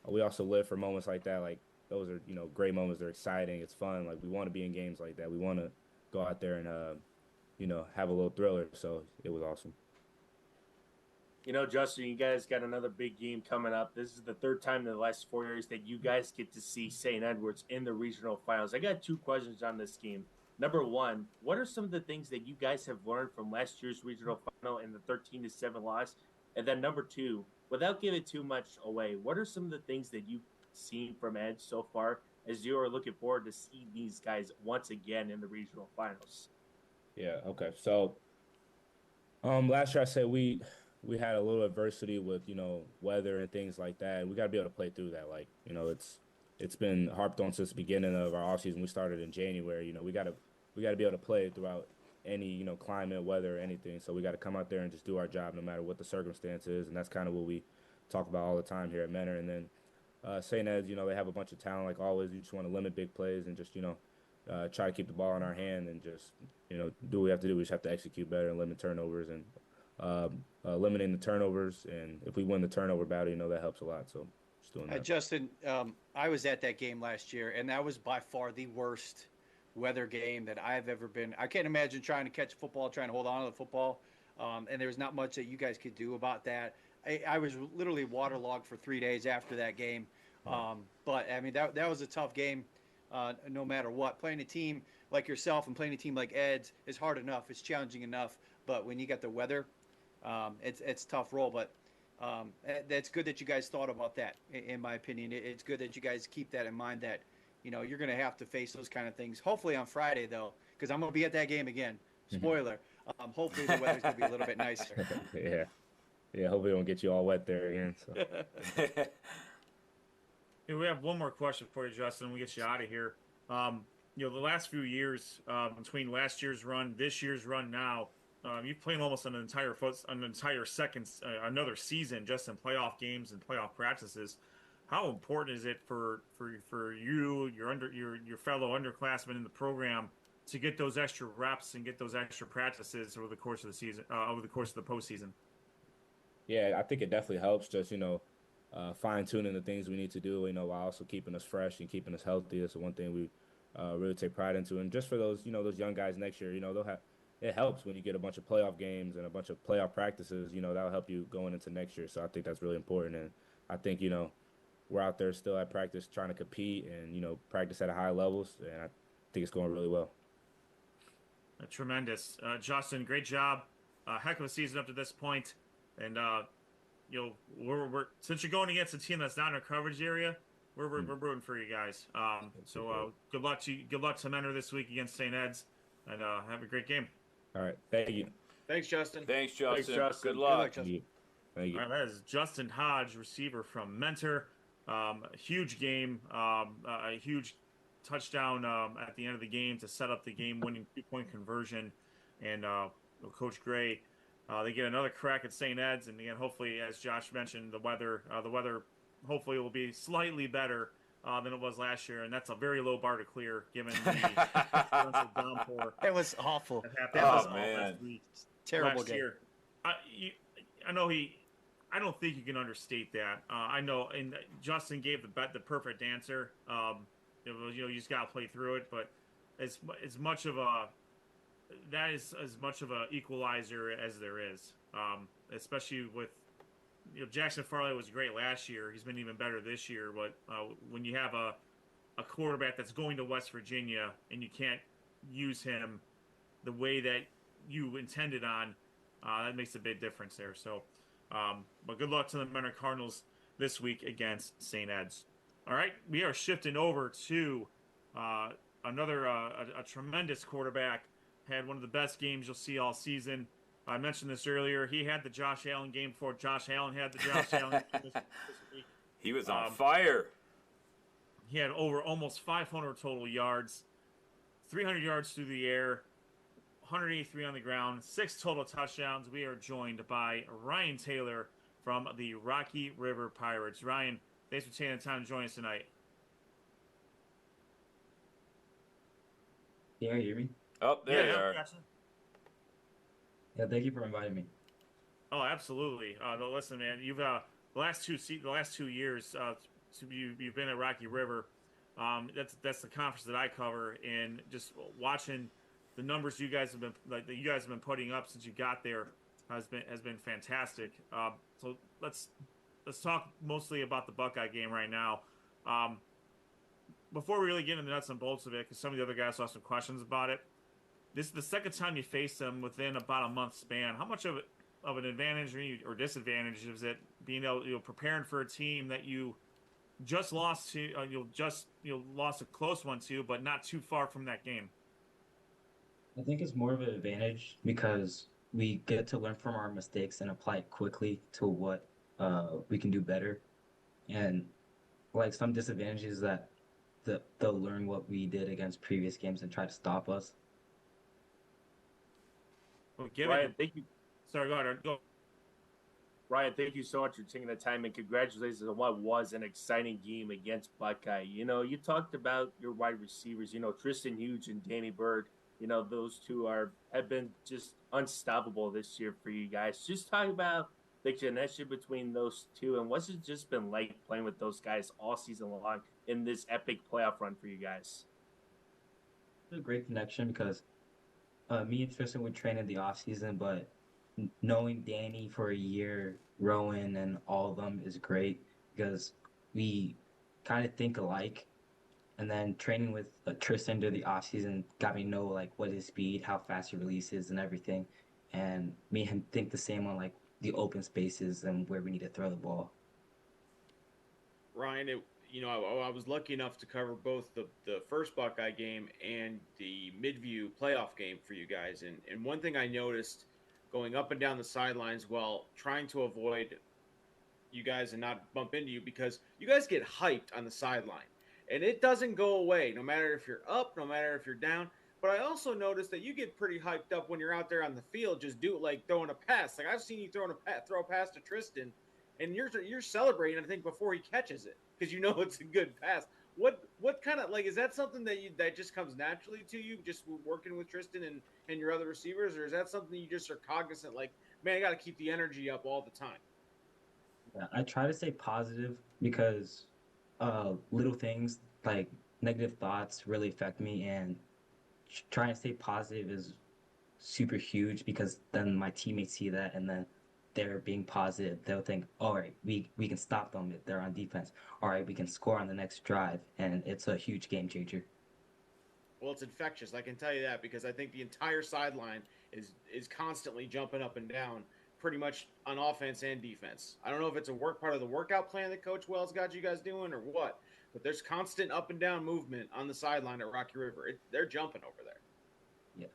We also live for moments like that. Like, those are, you know, great moments. They're exciting. It's fun. Like, we want to be in games like that. We want to go out there and, you know, have a little thriller. So it was awesome. You know, Justen, you guys got another big game coming up. This is the 3rd time in the last 4 years that you guys get to see St. Edward's in the regional finals. I got 2 questions on this game. Number 1, what are some of the things that you guys have learned from last year's regional final and the 13-7 loss? And then number 2, without giving too much away, what are some of the things that you've seen from Edge so far as you are looking forward to see these guys once again in the regional finals? Yeah, okay. So last year I said we had a little adversity with, you know, weather and things like that. And we got to be able to play through that. Like, you know, it's been harped on since the beginning of our offseason. We started in January. You know, we got to be able to play throughout any, you know, climate, weather, anything. So we got to come out there and just do our job no matter what the circumstance is. And that's kind of what we talk about all the time here at Mentor. And then St. Ed's, you know, they have a bunch of talent like always. You just want to limit big plays and just, you know, try to keep the ball in our hand and just, you know, do what we have to do. We just have to execute better and limit turnovers and eliminating the turnovers. And if we win the turnover battle, you know, that helps a lot. So just doing that. Justen, I was at that game last year, and that was by far the worst weather game that I've ever been. I can't imagine trying to catch football, trying to hold on to the football. And there was not much that you guys could do about that. I was literally waterlogged for 3 days after that game. But I mean, that was a tough game, no matter what. Playing a team like yourself and playing a team like Ed's is hard enough. It's challenging enough. But when you got the weather, it's a tough role. But that's good that you guys thought about that. In my opinion, it's good that you guys keep that in mind. That, you know, you're going to have to face those kind of things. Hopefully on Friday though, because I'm going to be at that game again. Spoiler. Hopefully the weather's going to be a little bit nicer. Yeah. Hopefully it won't get you all wet there again. So. Yeah, we have one more question for you, Justen. We get you out of here. You know, the last few years, between last year's run, this year's run now, you've played almost an entire another season just in playoff games and playoff practices. How important is it for you, your fellow underclassmen in the program, to get those extra reps and get those extra practices over the course of the season, over the course of the postseason? Yeah, I think it definitely helps. Just, you know, fine tuning the things we need to do, you know, while also keeping us fresh and keeping us healthy. That's the one thing we really take pride into. And just for those, you know, those young guys next year, you know, it helps when you get a bunch of playoff games and a bunch of playoff practices. You know, that'll help you going into next year. So I think that's really important. And I think, you know, we're out there still at practice trying to compete and, you know, practice at a high levels. And I think it's going really well. Tremendous. Justen, great job. Heck of a season up to this point. And, you know, we're since you're going against a team that's not in our coverage area, we're rooting for you guys. So good luck to Mentor this week against St. Ed's, and have a great game. All right, thank you. Thanks, Justen. Thanks, Justen. Good luck. Good luck, Thank you. All right, that is Justen Hodge, receiver from Mentor. A huge game, a huge touchdown at the end of the game to set up the game-winning 2-point conversion, and Coach Gray. They get another crack at St. Ed's, and again, hopefully, as Josh mentioned, the weather hopefully will be slightly better than it was last year, and that's a very low bar to clear given the downpour. It was awful. That was man. Terrible last game. Year. I don't think you can understate that. I know, and Justen gave the perfect answer. It was, you know, you just got to play through it, but as much of a that is as much of a equalizer as there is, especially with, you know, Jackson Farley was great last year. He's been even better this year. But when you have a quarterback that's going to West Virginia and you can't use him the way that you intended on, that makes a big difference there. So, but good luck to the Mentor Cardinals this week against St. Ed's. All right, we are shifting over to another a tremendous quarterback. Had one of the best games you'll see all season. I mentioned this earlier. He had the Josh Allen game before Josh Allen had the Josh Allen game this week. He was on fire. He had over almost 500 total yards, 300 yards through the air, 183 on the ground, 6 total touchdowns. We are joined by Ryan Taylor from the Rocky River Pirates. Ryan, thanks for taking the time to join us tonight. Can you hear me? Oh, there you are. Gotcha. Yeah, thank you for inviting me. Oh, absolutely. Listen, man, you've the last 2 years, you've been at Rocky River. That's the conference that I cover, and just watching the numbers you guys have been putting up since you got there has been fantastic. So let's talk mostly about the Buckeye game right now. Before we really get into the nuts and bolts of it, because some of the other guys have some questions about it. This is the second time you face them within about a month span. How much of an advantage or disadvantage is it being able, preparing for a team that you just lost to, lost a close one to, but not too far from that game? I think it's more of an advantage because we get to learn from our mistakes and apply it quickly to what we can do better. And like some disadvantages that they'll learn what we did against previous games and try to stop us. Well, Ryan, thank you. Sorry, go ahead. Go. Ryan, thank you so much for taking the time, and congratulations on what was an exciting game against Buckeye. You talked about your wide receivers, Tristan Hughes and Danny Bird. Those two have been just unstoppable this year for you guys. Just talk about the connection between those two, and what's it just been like playing with those guys all season long in this epic playoff run for you guys? It's a great connection because me and Tristan would train in the off season, but knowing Danny for a year, Rowan, and all of them is great because we kind of think alike. And then training with Tristan during the off season got me to know like what his speed, how fast he releases, and everything. And me and him think the same on like the open spaces and where we need to throw the ball. Ryan, I was lucky enough to cover both the first Buckeye game and the Midview playoff game for you guys. And one thing I noticed going up and down the sidelines while trying to avoid you guys and not bump into you, because you guys get hyped on the sideline. And it doesn't go away, no matter if you're up, no matter if you're down. But I also noticed that you get pretty hyped up when you're out there on the field, just throwing a pass. Like I've seen you throw a pass to Tristan, and you're celebrating, I think, before he catches it because you know it's a good pass. What kind of is that something that just comes naturally to you, just working with Tristan and your other receivers, or is that something you just are cognizant, like, man, I got to keep the energy up all the time? Yeah, I try to stay positive because little things like negative thoughts really affect me, and trying to stay positive is super huge because then my teammates see that and then they're being positive. They'll think, all right, we can stop them if they're on defense. All right, we can score on the next drive, and it's a huge game changer. Well, it's infectious, I can tell you that, because I think the entire sideline is constantly jumping up and down pretty much on offense and defense. I don't know if it's a part of the workout plan that Coach Wells got you guys doing or what, but there's constant up and down movement on the sideline at Rocky River. They're jumping over there. Yeah.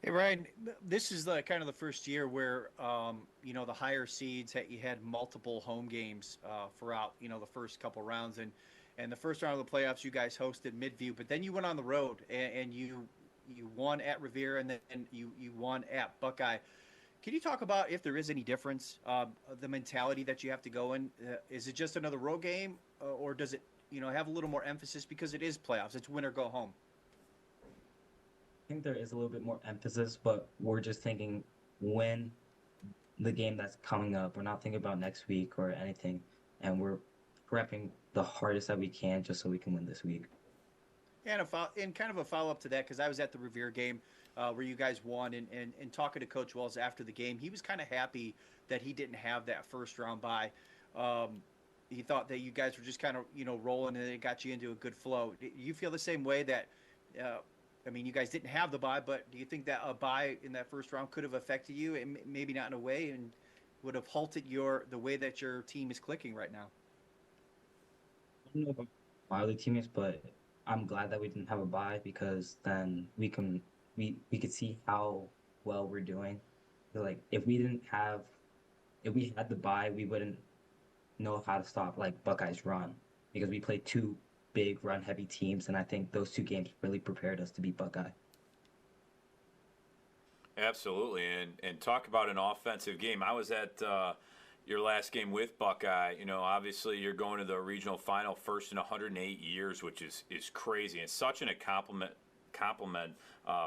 Hey, Ryan, this is kind of the first year where, the higher seeds, you had multiple home games throughout, the first couple rounds. And the first round of the playoffs, you guys hosted Midview, but then you went on the road and you won at Revere and then you won at Buckeye. Can you talk about if there is any difference, the mentality that you have to go in? Is it just another road game or does it, have a little more emphasis because it is playoffs? It's win or go home. I think there is a little bit more emphasis, but we're just thinking win the game that's coming up. We're not thinking about next week or anything, and we're prepping the hardest that we can just so we can win this week. And kind of a follow-up to that, because I was at the Revere game where you guys won, and talking to Coach Wells after the game, he was kind of happy that he didn't have that first-round bye. He thought that you guys were just kind of, rolling, and it got you into a good flow. Do you feel the same way that you guys didn't have the bye, but do you think that a bye in that first round could have affected you, and maybe not in a way, and would have halted the way that your team is clicking right now? I don't know about my other teammates, but I'm glad that we didn't have a bye because then we could see how well we're doing. Like if we had the bye, we wouldn't know how to stop like Buckeyes run because we played two big run heavy teams, and I think those two games really prepared us to beat Buckeye. Absolutely, and talk about an offensive game. I was at your last game with Buckeye. You know, obviously you're going to the regional final first in 108 years, which is crazy. It's such an compliment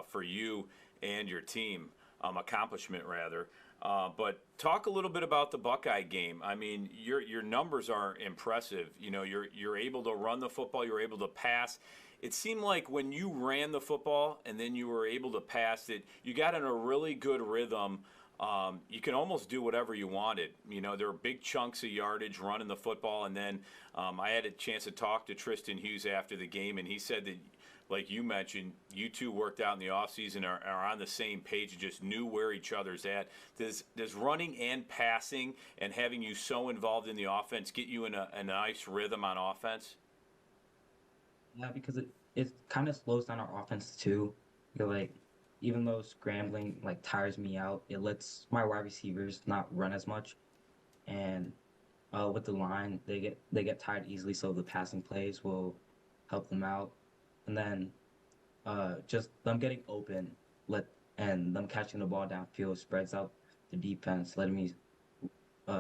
for you and your team, accomplishment rather. But talk a little bit about the Buckeye game. I mean, your numbers are impressive. You know, you're able to run the football, you're able to pass. It seemed like when you ran the football and then you were able to pass it, you got in a really good rhythm. You can almost do whatever you wanted. You know, there were big chunks of yardage running the football. And then I had a chance to talk to Tristan Hughes after the game, and he said that, like you mentioned, you two worked out in the offseason, are on the same page and just knew where each other's at. Does running and passing and having you so involved in the offense get you in a nice rhythm on offense? Yeah, because it kind of slows down our offense too. You're like, even though scrambling like tires me out, it lets my wide receivers not run as much. And with the line, they get tired easily, so the passing plays will help them out. And then just them getting open, and them catching the ball downfield spreads out the defense, letting me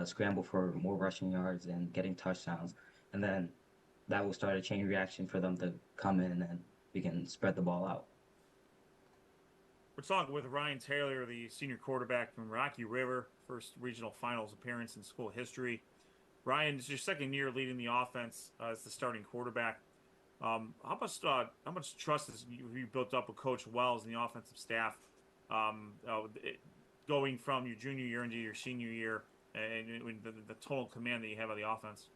scramble for more rushing yards and getting touchdowns. And then that will start a chain reaction for them to come in, and we can spread the ball out. We're talking with Ryan Taylor, the senior quarterback from Rocky River, first regional finals appearance in school history. Ryan, it's your second year leading the offense as the starting quarterback. How much trust has you built up with Coach Wells and the offensive staff, going from your junior year into your senior year, and the total command that you have of the offense?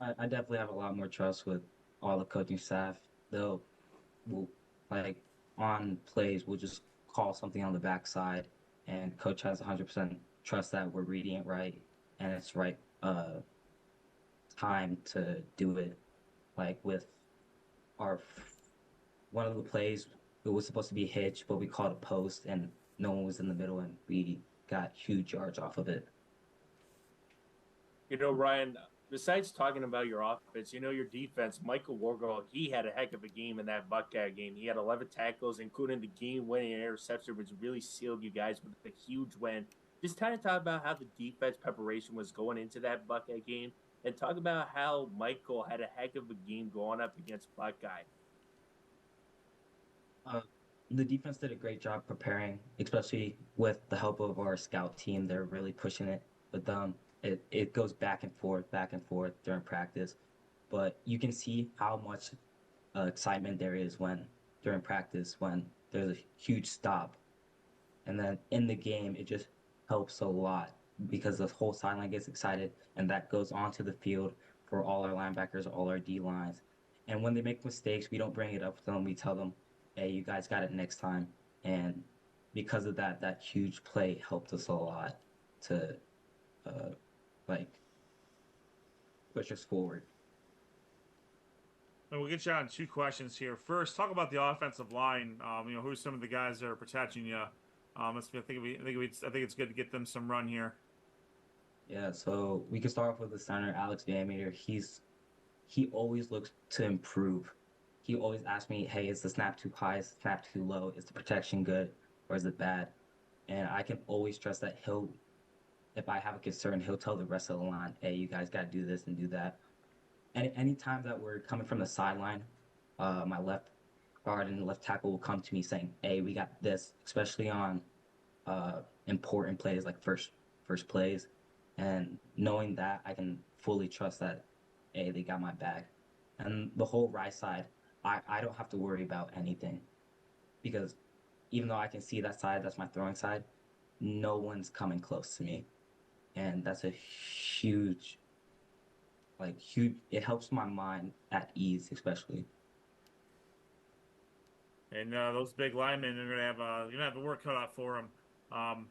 I definitely have a lot more trust with all the coaching staff. They'll, like, on plays, we'll just call something on the backside, and coach has 100% trust that we're reading it right, and it's right time to do it. Like with one of the plays, it was supposed to be a hitch, but we called a post, and no one was in the middle, and we got huge yards off of it. You know, Ryan, besides talking about your offense, you know, your defense, Michael Wargall, he had a heck of a game in that Buckeye game. He had 11 tackles, including the game-winning interception, which really sealed you guys with a huge win. Just kind of talk about how the defense preparation was going into that Buckeye game, and talk about how Michael had a heck of a game going up against Buckeye. The defense did a great job preparing, especially with the help of our scout team. They're really pushing it with them. It goes back and forth during practice, but you can see how much excitement there is during practice when there's a huge stop, and then in the game it just helps a lot because the whole sideline gets excited, and that goes onto the field for all our linebackers, all our D lines, and when they make mistakes, we don't bring it up to them. We tell them, "Hey, you guys got it next time," and because of that, that huge play helped us a lot to push us forward. And we'll get you on two questions here. First, talk about the offensive line. You know, who's some of the guys that are protecting you? I think it's good to get them some run here. Yeah, so we can start off with the center, Alex Van Meter. He always looks to improve. He always asks me, "Hey, is the snap too high? Is the snap too low? Is the protection good, or is it bad?" And I can always trust that if I have a concern, he'll tell the rest of the line, "Hey, you guys got to do this and do that." And any time that we're coming from the sideline, my left guard and left tackle will come to me saying, "Hey, we got this," especially on important plays like first plays. And knowing that, I can fully trust that, hey, they got my back. And the whole right side, I don't have to worry about anything, because even though I can see that side, that's my throwing side, no one's coming close to me. And that's a huge, it helps my mind at ease, especially. And those big linemen are gonna have the work cut out for them.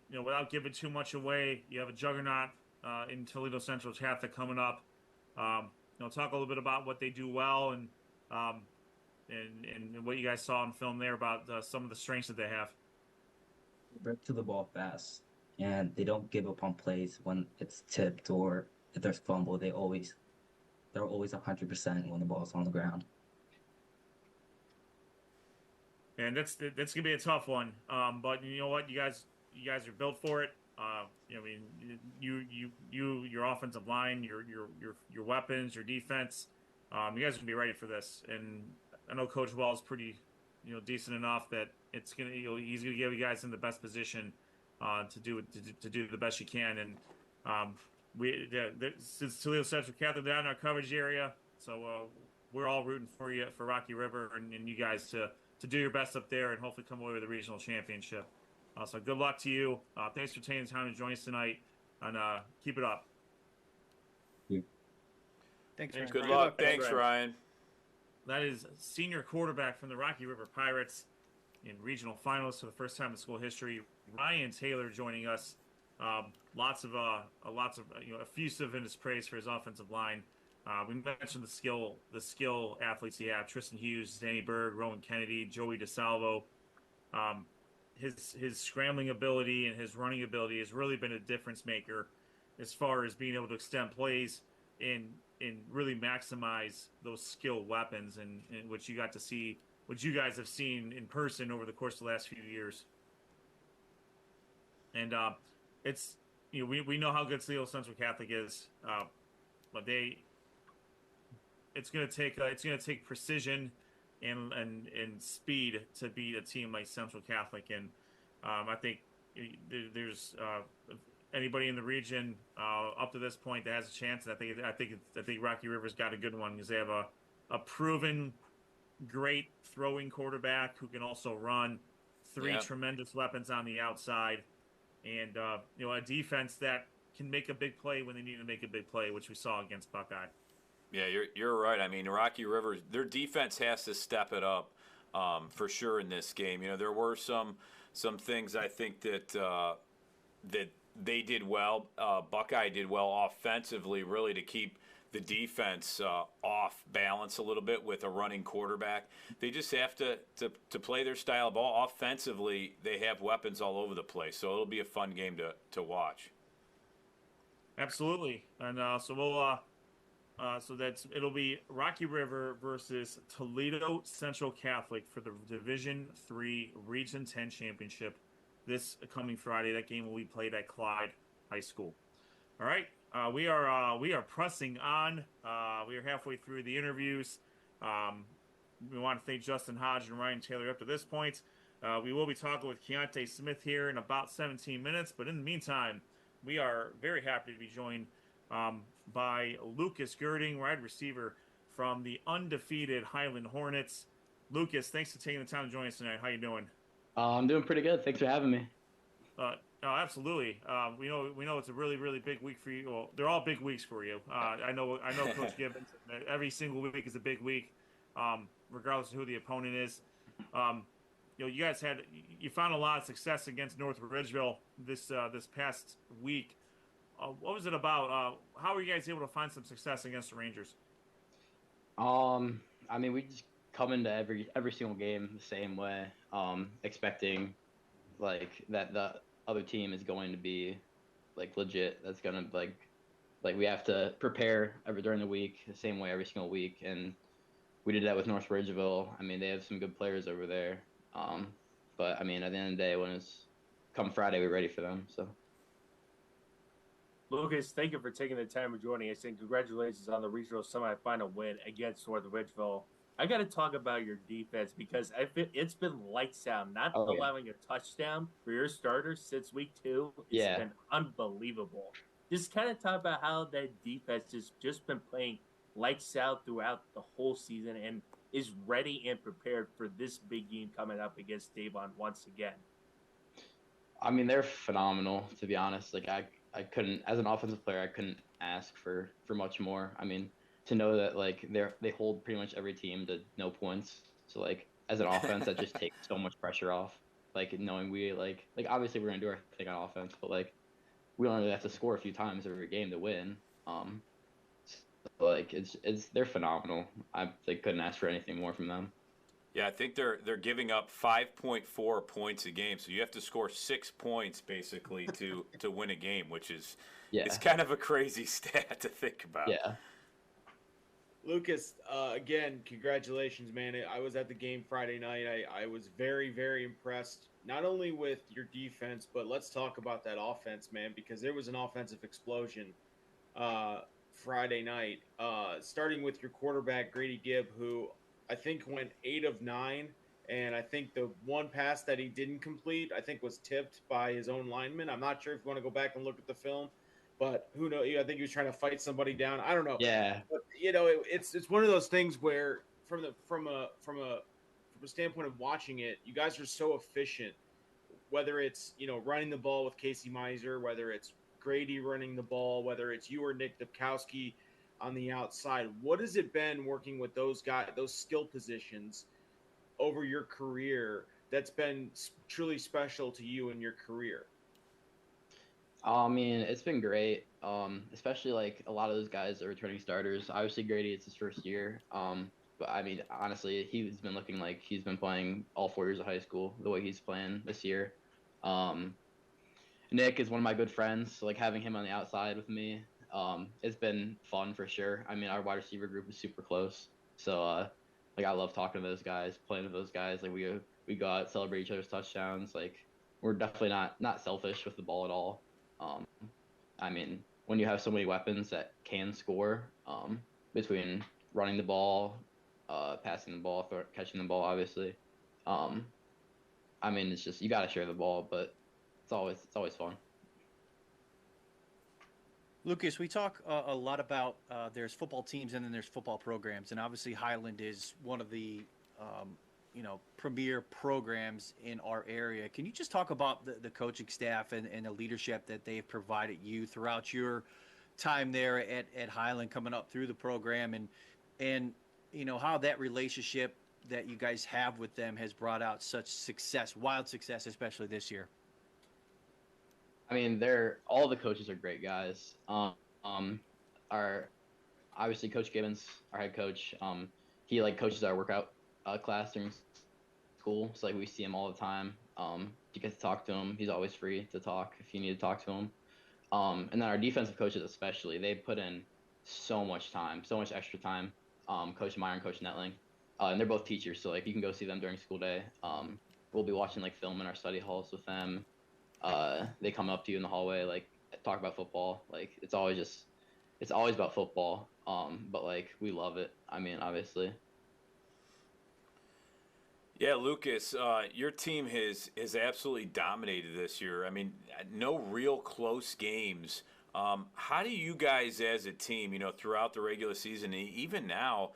You know, without giving too much away, you have a juggernaut in Toledo Central Chapter coming up. You know, talk a little bit about what they do well and what you guys saw in film there about some of the strengths that they have. Break to the ball fast, and they don't give up on plays when it's tipped or if there's fumble. They're always 100% when the ball's on the ground. And that's gonna be a tough one. But you know what, you guys are built for it. I mean, your offensive line, your weapons, your defense. You guys are gonna be ready for this, and I know Coach Wells pretty, decent enough that it's gonna, he's gonna give you guys in the best position to do the best you can. And since Toledo Central Catholic down in our coverage area, so we're all rooting for you for Rocky River and you guys to do your best up there and hopefully come away with a regional championship. So good luck to you. Thanks for taking the time to join us tonight, and keep it up. Thanks, Good luck. Thanks, Ryan. That is senior quarterback from the Rocky River Pirates in regional finals for the first time in school history, Ryan Taylor, joining us. Lots of effusive in his praise for his offensive line. We mentioned the skill athletes he had: Tristan Hughes, Danny Berg, Rowan Kennedy, Joey DeSalvo. His scrambling ability and his running ability has really been a difference maker as far as being able to extend plays and really maximize those skill weapons, and which you got to see, which you guys have seen in person over the course of the last few years. And it's we know how good Toledo Central Catholic is, but it's gonna take precision and speed to beat a team like Central Catholic. And I think there's anybody in the region up to this point that has a chance. And I think Rocky River's got a good one because they have a proven great throwing quarterback who can also run, three tremendous weapons on the outside, and a defense that can make a big play when they need to make a big play, which we saw against Buckeye. Yeah, you're right. I mean, Rocky River, their defense has to step it up for sure in this game. There were some things I think that that they did well. Buckeye did well offensively, really, to keep the defense off balance a little bit with a running quarterback. They just have to play their style of ball. Offensively, they have weapons all over the place, so it'll be a fun game to watch. Absolutely, and it'll be Rocky River versus Toledo Central Catholic for the Division III Region 10 championship this coming Friday. That game will be played at Clyde High School. All right, we are pressing on. We are halfway through the interviews. We want to thank Justen, Hodge, and Ryan Taylor up to this point. We will be talking with Quiante Smith here in about 17 minutes, but in the meantime, we are very happy to be joined by Lucas Gerding, wide receiver from the undefeated Highland Hornets. Lucas, thanks for taking the time to join us tonight. How you doing? I'm doing pretty good. Thanks for having me. No, absolutely. We know it's a really, really big week for you. Well, they're all big weeks for you. I know Coach Gibbons. Every single week is a big week, regardless of who the opponent is. You guys you found a lot of success against North Ridgeville this past week. What was it about? How were you guys able to find some success against the Rangers? I mean, we just come into every single game the same way, expecting like that the other team is going to be like legit. That's gonna like we have to prepare during the week the same way every single week, and we did that with North Ridgeville. I mean, they have some good players over there, but I mean, at the end of the day, when it's come Friday, we're ready for them. So. Lucas, thank you for taking the time of joining us, and congratulations on the regional semifinal win against North Ridgeville. I got to talk about your defense because it's been lights out. Not allowing a touchdown for your starters since week 2 has been unbelievable. Just kind of talk about how that defense has just been playing lights out throughout the whole season and is ready and prepared for this big game coming up against Avon once again. I mean, they're phenomenal, to be honest. Like I couldn't, as an offensive player, I couldn't ask for much more. I mean, to know that like they hold pretty much every team to no points. So like as an offense, that just takes so much pressure off. Like knowing we like obviously we're gonna do our thing on offense, but like we only have to score a few times every game to win. So, like they're phenomenal. I couldn't ask for anything more from them. Yeah, I think they're giving up 5.4 points a game, so you have to score 6 points basically to win a game, which is it's kind of a crazy stat to think about. Yeah. Lucas, again, congratulations, man. I was at the game Friday night. I was very, very impressed, not only with your defense, but let's talk about that offense, man, because there was an offensive explosion Friday night, starting with your quarterback, Grady Gibb, who I think went 8 of 9. And I think the one pass that he didn't complete, I think was tipped by his own lineman. I'm not sure if you want to go back and look at the film, but who knows? I think he was trying to fight somebody down. I don't know. Yeah. But, it's one of those things where from a standpoint of watching it, you guys are so efficient. Whether it's running the ball with Casey Meiser, whether it's Grady running the ball, whether it's you or Nick Dubkowski on the outside, what has it been working with those guys, those skill positions over your career that's been truly special to you in your career? I mean, it's been great. Especially like a lot of those guys are returning starters. Obviously, Grady, it's his first year. But I mean, honestly, he's been looking like he's been playing all 4 years of high school the way he's playing this year. Nick is one of my good friends, so like having him on the outside with me, it's been fun for sure. I mean, our wide receiver group is super close, so like I love talking to those guys, playing with those guys. Like we go out, celebrate each other's touchdowns. Like we're definitely not selfish with the ball at all. I mean, when you have so many weapons that can score, between running the ball, passing the ball, catching the ball, obviously. I mean, it's just you got to share the ball, but it's always fun. Lucas, we talk a lot about there's football teams and then there's football programs, and obviously Highland is one of the premier programs in our area. Can you just talk about the coaching staff and the leadership that they've provided you throughout your time there at Highland, coming up through the program, and how that relationship that you guys have with them has brought out such success, wild success, especially this year? I mean, all the coaches are great guys. Our obviously Coach Gibbons, our head coach, he like coaches our workout class during school, so like we see him all the time. You get to talk to him. He's always free to talk if you need to talk to him. And then our defensive coaches especially, they put in so much time, so much extra time. Coach Meyer and Coach Netling, and they're both teachers, so like you can go see them during school day. We'll be watching like film in our study halls with them. They come up to you in the hallway, like talk about football. Like it's always about football. But like we love it. I mean, obviously. Yeah, Lucas, your team has absolutely dominated this year. I mean, no real close games. How do you guys as a team, throughout the regular season, even now,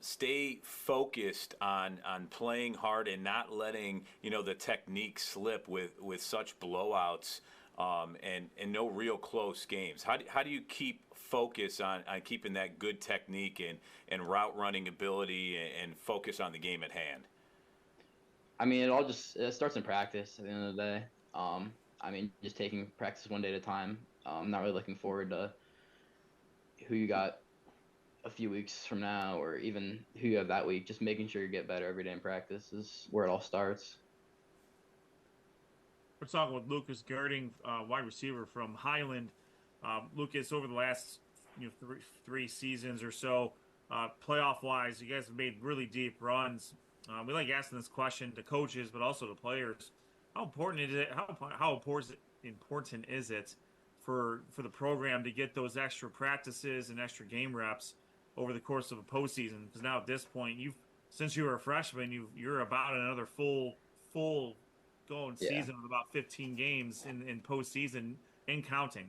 stay focused on playing hard and not letting the technique slip with such blowouts and no real close games? How do you keep focus on keeping that good technique and route running ability and focus on the game at hand? I mean, it starts in practice at the end of the day. I mean, just taking practice one day at a time. Not really looking forward to who you got a few weeks from now or even who you have that week. Just making sure you get better every day in practice is where it all starts. We're talking with Lucas Gerding, wide receiver from Highland. Lucas, over the last three seasons or so, playoff-wise, you guys have made really deep runs. We like asking this question to coaches, but also to players. How important is it? How important is it for the program to get those extra practices and extra game reps over the course of a postseason? Because now at this point, since you were a freshman, you're about another full going season with about 15 games in postseason and counting.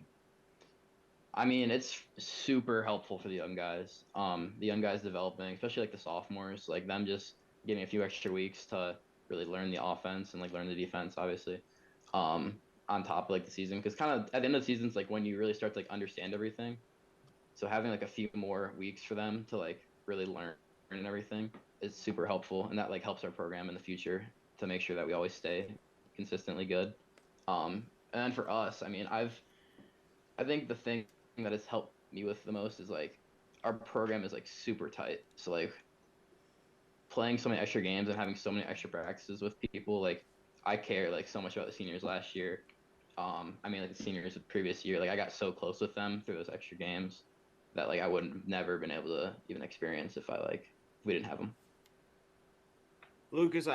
I mean, it's super helpful for the young guys. The young guys developing, especially like the sophomores, like them just getting a few extra weeks to really learn the offense and like learn the defense, obviously, on top of like the season. Because kind of at the end of the season is like when you really start to like understand everything. So having like a few more weeks for them to like really learn and everything is super helpful, and that like helps our program in the future to make sure that we always stay consistently good. And then for us, I mean, I think the thing that has helped me with the most is like our program is like super tight. So like playing so many extra games and having so many extra practices with people, like I care like so much about the seniors last year. I mean like the seniors of the previous year, like I got so close with them through those extra games. that like I wouldn't have never been able to even experience if we didn't have them. Lucas,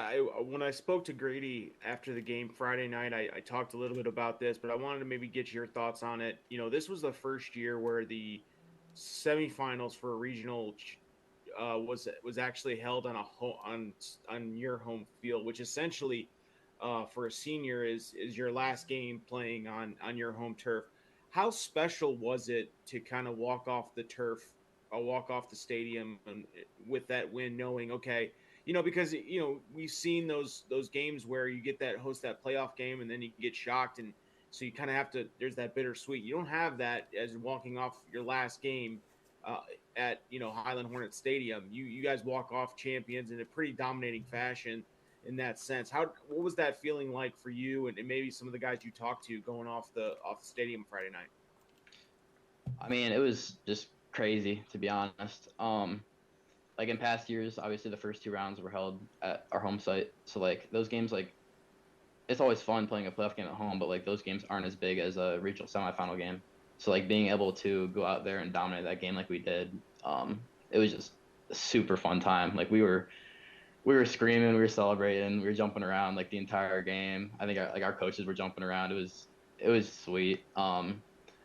when I spoke to Grady after the game Friday night, I talked a little bit about this, but I wanted to maybe get your thoughts on it. This was the first year where the semifinals for a regional was actually held on your home field, which essentially for a senior is your last game playing on your home turf. How special was it to kind of walk off the turf, walk off the stadium, and with that win, knowing okay. Because we've seen those games where you get that playoff game and then you get shocked, and so you kind of have to. There's that bittersweet. You don't have that as walking off your last game at Highland Hornet Stadium. You guys walk off champions in a pretty dominating fashion in that sense. What was that feeling like for you and maybe some of the guys you talked to going off the stadium Friday night? I mean, it was just crazy, to be honest. Like in past years, obviously the first 2 rounds were held at our home site. So like those games, like it's always fun playing a playoff game at home, but like those games aren't as big as a regional semifinal game. So like being able to go out there and dominate that game like we did, it was just a super fun time. Like we were screaming, we were celebrating, we were jumping around like the entire game. I think our coaches were jumping around. It was sweet. And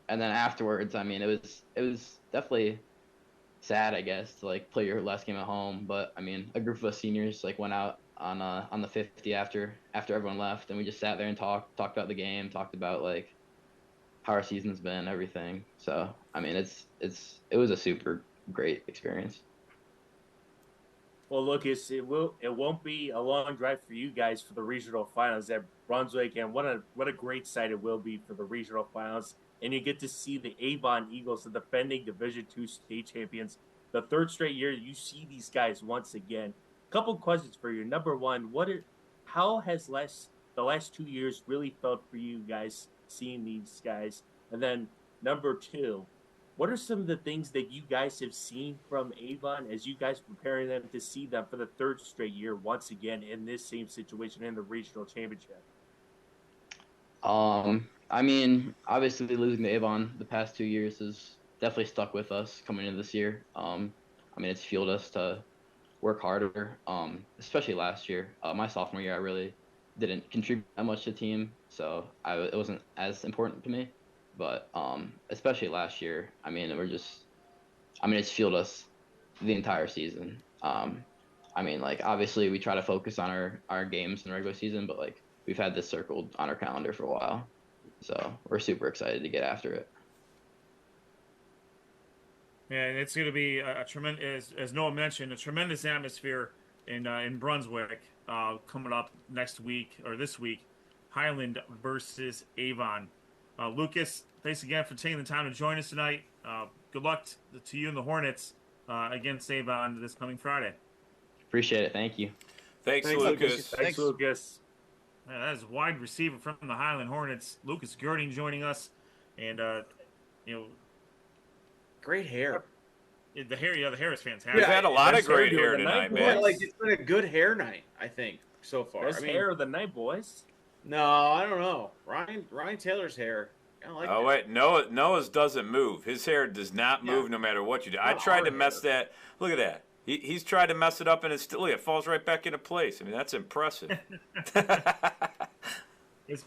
then afterwards, I mean, it was definitely sad, I guess, to like play your last game at home. But I mean, a group of us seniors like went out on the 50 after everyone left, and we just sat there and talked about the game, talked about like how our season's been, everything. So I mean, it was a super great experience. Well, Lucas, it won't be a long drive for you guys for the regional finals at Brunswick, and what a great sight it will be for the regional finals. And you get to see the Avon Eagles, the defending Division II state champions, the 3rd straight year you see these guys once again. Couple questions for you. Number one, how has the last 2 years really felt for you guys seeing these guys? And then number 2, what are some of the things that you guys have seen from Avon as you guys preparing them to see them for the 3rd straight year once again in this same situation in the regional championship? I mean, obviously losing to Avon the past 2 years has definitely stuck with us coming into this year. I mean, it's fueled us to work harder, especially last year. My sophomore year, I really didn't contribute that much to the team, so it wasn't as important to me. But especially last year, I mean, it's fueled us the entire season. I mean, like, obviously we try to focus on our games in the regular season, but like we've had this circled on our calendar for a while. So we're super excited to get after it. Yeah, and it's going to be a tremendous, as Noah mentioned, a tremendous atmosphere in Brunswick coming up next week or this week. Highland versus Avon. Lucas, thanks again for taking the time to join us tonight. Good luck to you and the Hornets against Avon this coming Friday. Appreciate it. Thank you. Thanks Lucas. Thanks, Lucas. That is wide receiver from the Highland Hornets, Lucas Gerding, joining us, and great hair. The hair is fantastic. We've had a lot of great hair tonight, man. Like it's been a good hair night, I think, so far. Best hair of the night, boys. No, I don't know. Ryan Taylor's hair. I like that. Wait, Noah's doesn't move. His hair does not move no matter what you do. I tried to mess that. Look at that. He's tried to mess it up, and it falls right back into place. I mean, that's impressive. It's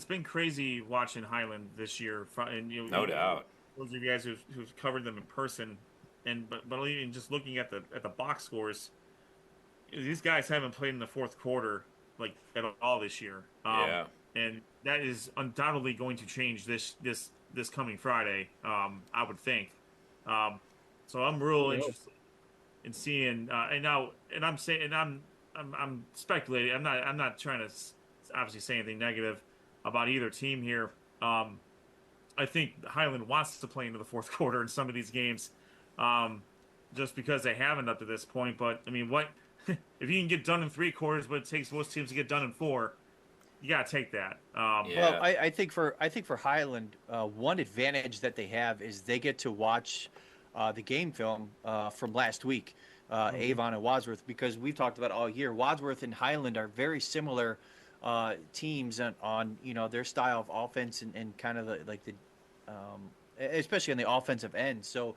been crazy watching Highland this year. And, no doubt. Those of you guys who've covered them in person, but even just looking at the box scores, these guys haven't played in the 4th quarter like at all this year. Yeah. And that is undoubtedly going to change this coming Friday. I would think. So I'm real interested in seeing. I'm speculating. I'm not trying to obviously say anything negative about either team here. I think Highland wants to play into the 4th quarter in some of these games, just because they haven't up to this point. But I mean, what if you can get done in 3 quarters, but it takes most teams to get done in 4? You gotta take that. Well, I think for Highland, one advantage that they have is they get to watch the game film from last week, Avon and Wadsworth, because we've talked about all year. Wadsworth and Highland are very similar teams on their style of offense and kind of especially on the offensive end. So,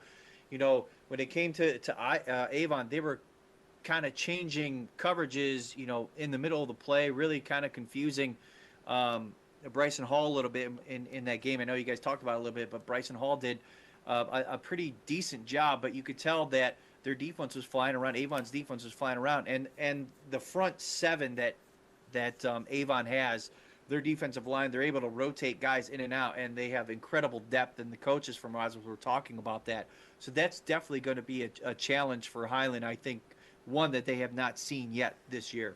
when it came to Avon, they were kind of changing coverages, in the middle of the play, really kind of confusing Bryson Hall a little bit in that game. I know you guys talked about it a little bit, but Bryson Hall did a pretty decent job, but you could tell that their defense was flying around. Avon's defense was flying around, and the front seven that Avon has, their defensive line, they're able to rotate guys in and out, and they have incredible depth. And the coaches from Roswell were talking about that, so that's definitely going to be a challenge for Highland. I think one that they have not seen yet this year.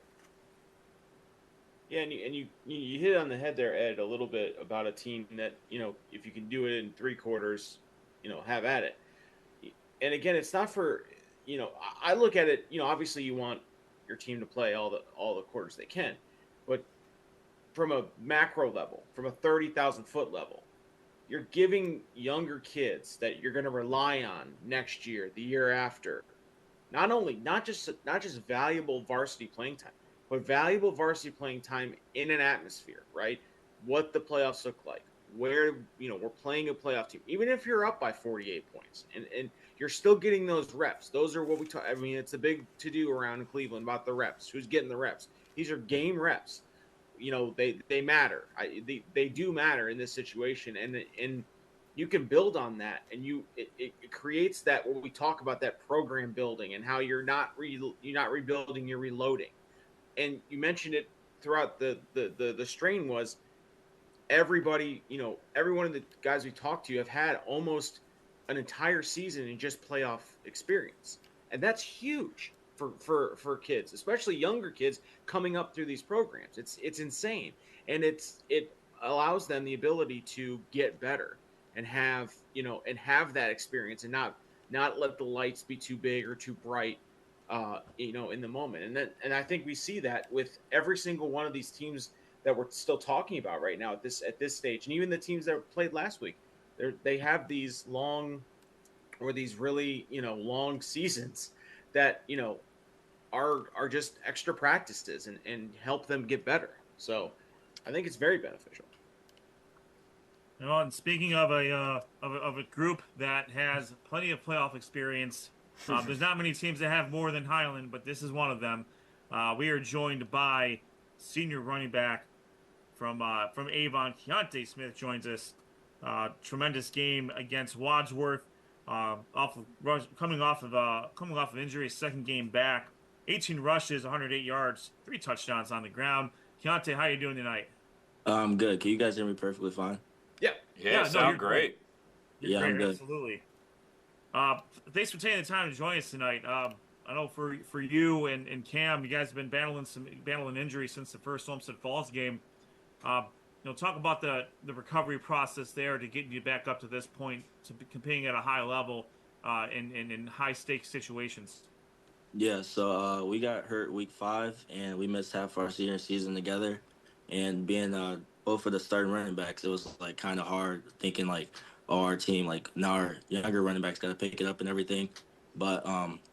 Yeah, and you hit it on the head there, Ed, a little bit about a team that, if you can do it in 3 quarters, have at it. And again, it's not for, I look at it, obviously you want your team to play all the quarters they can, but from a macro level, from a 30,000-foot level, you're giving younger kids that you're going to rely on next year, the year after, not just valuable varsity playing time, but valuable varsity playing time in an atmosphere, right? What the playoffs look like, where, we're playing a playoff team, even if you're up by 48 points and you're still getting those reps. Those are what we talk. I mean, it's a big to-do around in Cleveland about the reps, who's getting the reps. These are game reps. They matter. They do matter in this situation. And you can build on that, and it creates that, when we talk about that program building and how you're not rebuilding, you're reloading. And you mentioned it throughout the strain was everybody, every one of the guys we talked to have had almost an entire season in just playoff experience. And that's huge for kids, especially younger kids coming up through these programs. It's insane. And it allows them the ability to get better and have that experience, and not let the lights be too big or too bright, in the moment. And I think we see that with every single one of these teams that we're still talking about right now at this stage, and even the teams that played last week, they have these long, or these really long seasons that are just extra practices and help them get better. So I think it's very beneficial. And speaking of a group that has plenty of playoff experience, there's not many teams that have more than Highland, but this is one of them. We are joined by senior running back from Avon, Quiante Smith joins us. Tremendous game against Wadsworth. Coming off of injury, second game back. 18 rushes, 108 yards, 3 touchdowns on the ground. Quiante, how are you doing tonight? I'm good. Can you guys hear me perfectly fine? Yeah, sound great. You're great, I'm good. Absolutely. Thanks for taking the time to join us tonight. I know for you and Cam, you guys have been battling injuries since the first Olmsted Falls game. Talk about the recovery process there to get you back up to this point, to be competing at a high level in high stakes situations. Yeah, so we got hurt week 5, and we missed half our senior season together. And being both of the starting running backs, it was like kind of hard thinking like, our team, like now our younger running backs got to pick it up and everything. But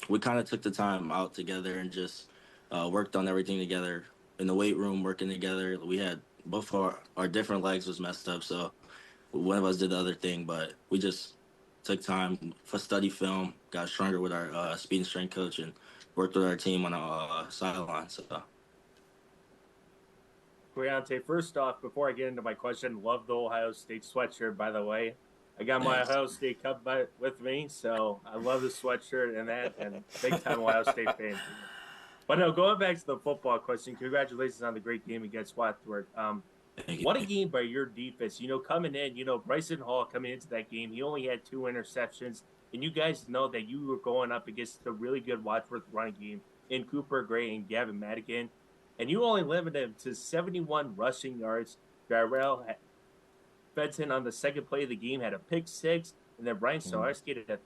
we kind of took the time out together and just worked on everything together in the weight room, working together. We had both our different legs was messed up, so one of us did the other thing, but we just took time for study film, got stronger with our speed and strength coach, and worked with our team on the sideline. So, Quiante, first off, before I get into my question, love the Ohio State sweatshirt, by the way. I got my Ohio State Cup with me, so I love the sweatshirt and big time Ohio State fan. But no, going back to the football question, congratulations on the great game against Wadsworth. What a game by your defense. Coming in, Bryson Hall coming into that game, he only had 2 interceptions. And you guys know that you were going up against a really good Wadsworth running game in Cooper Gray and Gavin Madigan. And you only limited him to 71 rushing yards. Darrell Benson on the second play of the game had a pick 6. And then Brian Salarski had a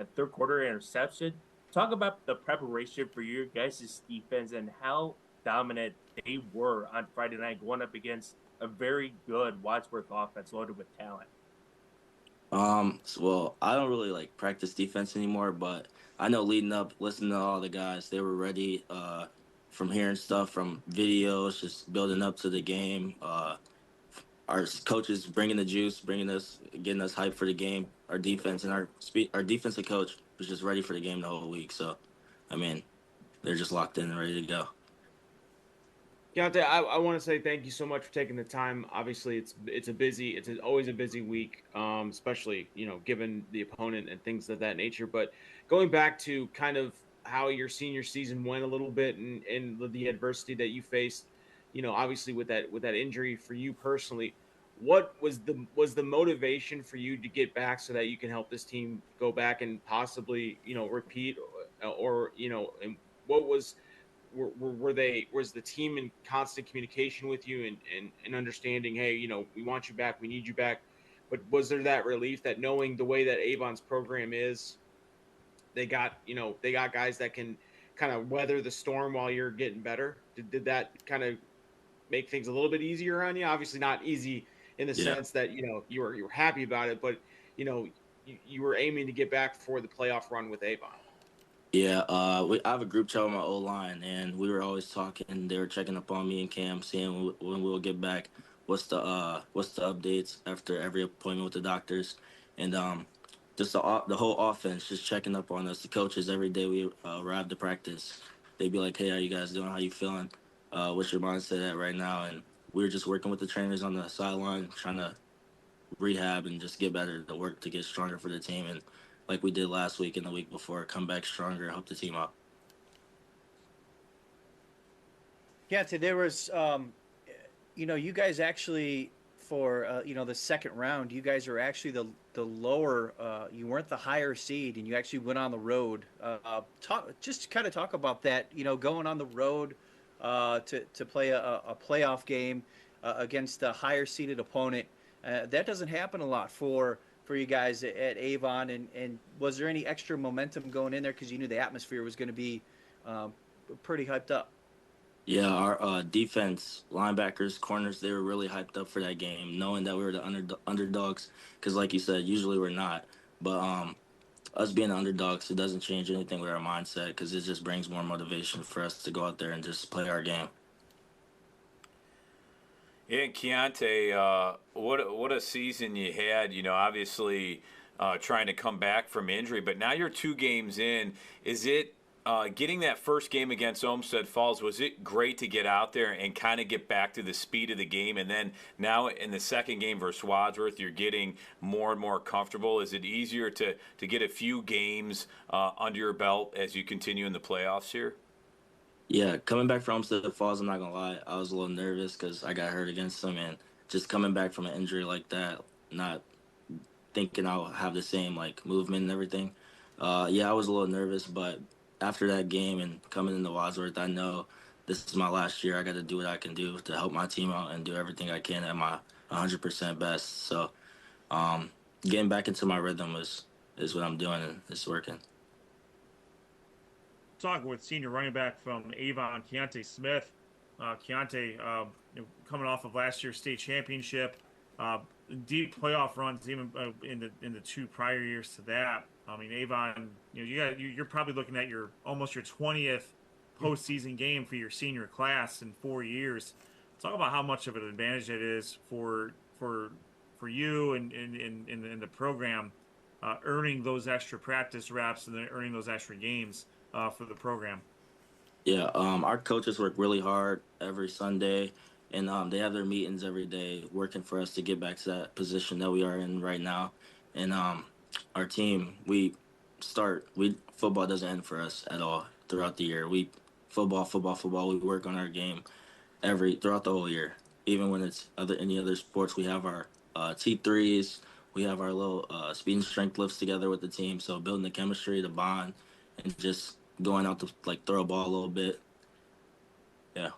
third quarter interception. Talk about the preparation for your guys' defense and how dominant they were on Friday night going up against a very good Wadsworth offense loaded with talent. Well, I don't really practice defense anymore, but I know leading up, listening to all the guys, they were ready from hearing stuff from videos, just building up to the game. our coaches bringing the juice, getting us hyped for the game. Our defense and our defensive coach was just ready for the game the whole week. So, I mean, they're just locked in and ready to go. Quiante, I want to say thank you so much for taking the time. Obviously, it's always a busy week, especially given the opponent and things of that nature. But going back to kind of how your senior season went a little bit and the adversity that you faced, obviously with that injury for you personally, what was the motivation for you to get back so that you can help this team go back and possibly repeat, or and what was was the team in constant communication with you and understanding, hey, we want you back, we need you back, but was there that relief that knowing the way that Avon's program is, they got guys that can kind of weather the storm while you're getting better? Did that kind of make things a little bit easier on you? Obviously not easy in the sense that you were happy about it, but you were aiming to get back for the playoff run with Avon. Yeah, I have a group chat with my O-line, and we were always talking. They were checking up on me and Cam, seeing when we'll get back. What's the updates after every appointment with the doctors, and just the whole offense just checking up on us. The coaches every day we arrive to practice, they'd be like, "Hey, how you guys doing? How you feeling? What's your mindset at right now?" And we were just working with the trainers on the sideline, trying to rehab and just get better to work to get stronger for the team. And like we did last week and the week before, come back stronger, help the team out. Yeah, there was, you guys actually for the second round, you guys are actually the lower, you weren't the higher seed, and you actually went on the road. Talk about that. Going on the road to play a playoff game against a higher seeded opponent. That doesn't happen a lot for you guys at Avon. And was there any extra momentum going in there because you knew the atmosphere was going to be pretty hyped up? Yeah, our defense, linebackers, corners, they were really hyped up for that game, knowing that we were the underdogs. Because like you said, usually we're not. But us being the underdogs, it doesn't change anything with our mindset because it just brings more motivation for us to go out there and just play our game. Yeah, and Quiante, what a season you had. Obviously trying to come back from injury, but now you're 2 games in. Is it getting that first game against Olmsted Falls? Was it great to get out there and kind of get back to the speed of the game? And then now in the second game versus Wadsworth, you're getting more and more comfortable. Is it easier to get a few games under your belt as you continue in the playoffs here? Yeah, coming back from Olmsted Falls, I'm not going to lie, I was a little nervous because I got hurt against them. And just coming back from an injury like that, not thinking I'll have the same, movement and everything. Yeah, I was a little nervous, but after that game and coming into Wadsworth, I know this is my last year. I got to do what I can do to help my team out and do everything I can at my 100% best. So getting back into my rhythm is what I'm doing, and it's working. Talking with senior running back from Avon, Quiante Smith. Quiante, coming off of last year's state championship, deep playoff runs even in the 2 prior years to that. I mean, Avon, you're probably looking at almost your 20th postseason game for your senior class in 4 years. Talk about how much of an advantage it is for you and in the program, earning those extra practice reps and then earning those extra games for the program. Yeah, our coaches work really hard every Sunday, and they have their meetings every day working for us to get back to that position that we are in right now. And our team, football doesn't end for us at all throughout the year. Football. We work on our game throughout the whole year. Even when it's any other sports, we have our T3s, we have our little speed and strength lifts together with the team. So building the chemistry, the bond, and just going out to throw a ball a little bit. Yeah.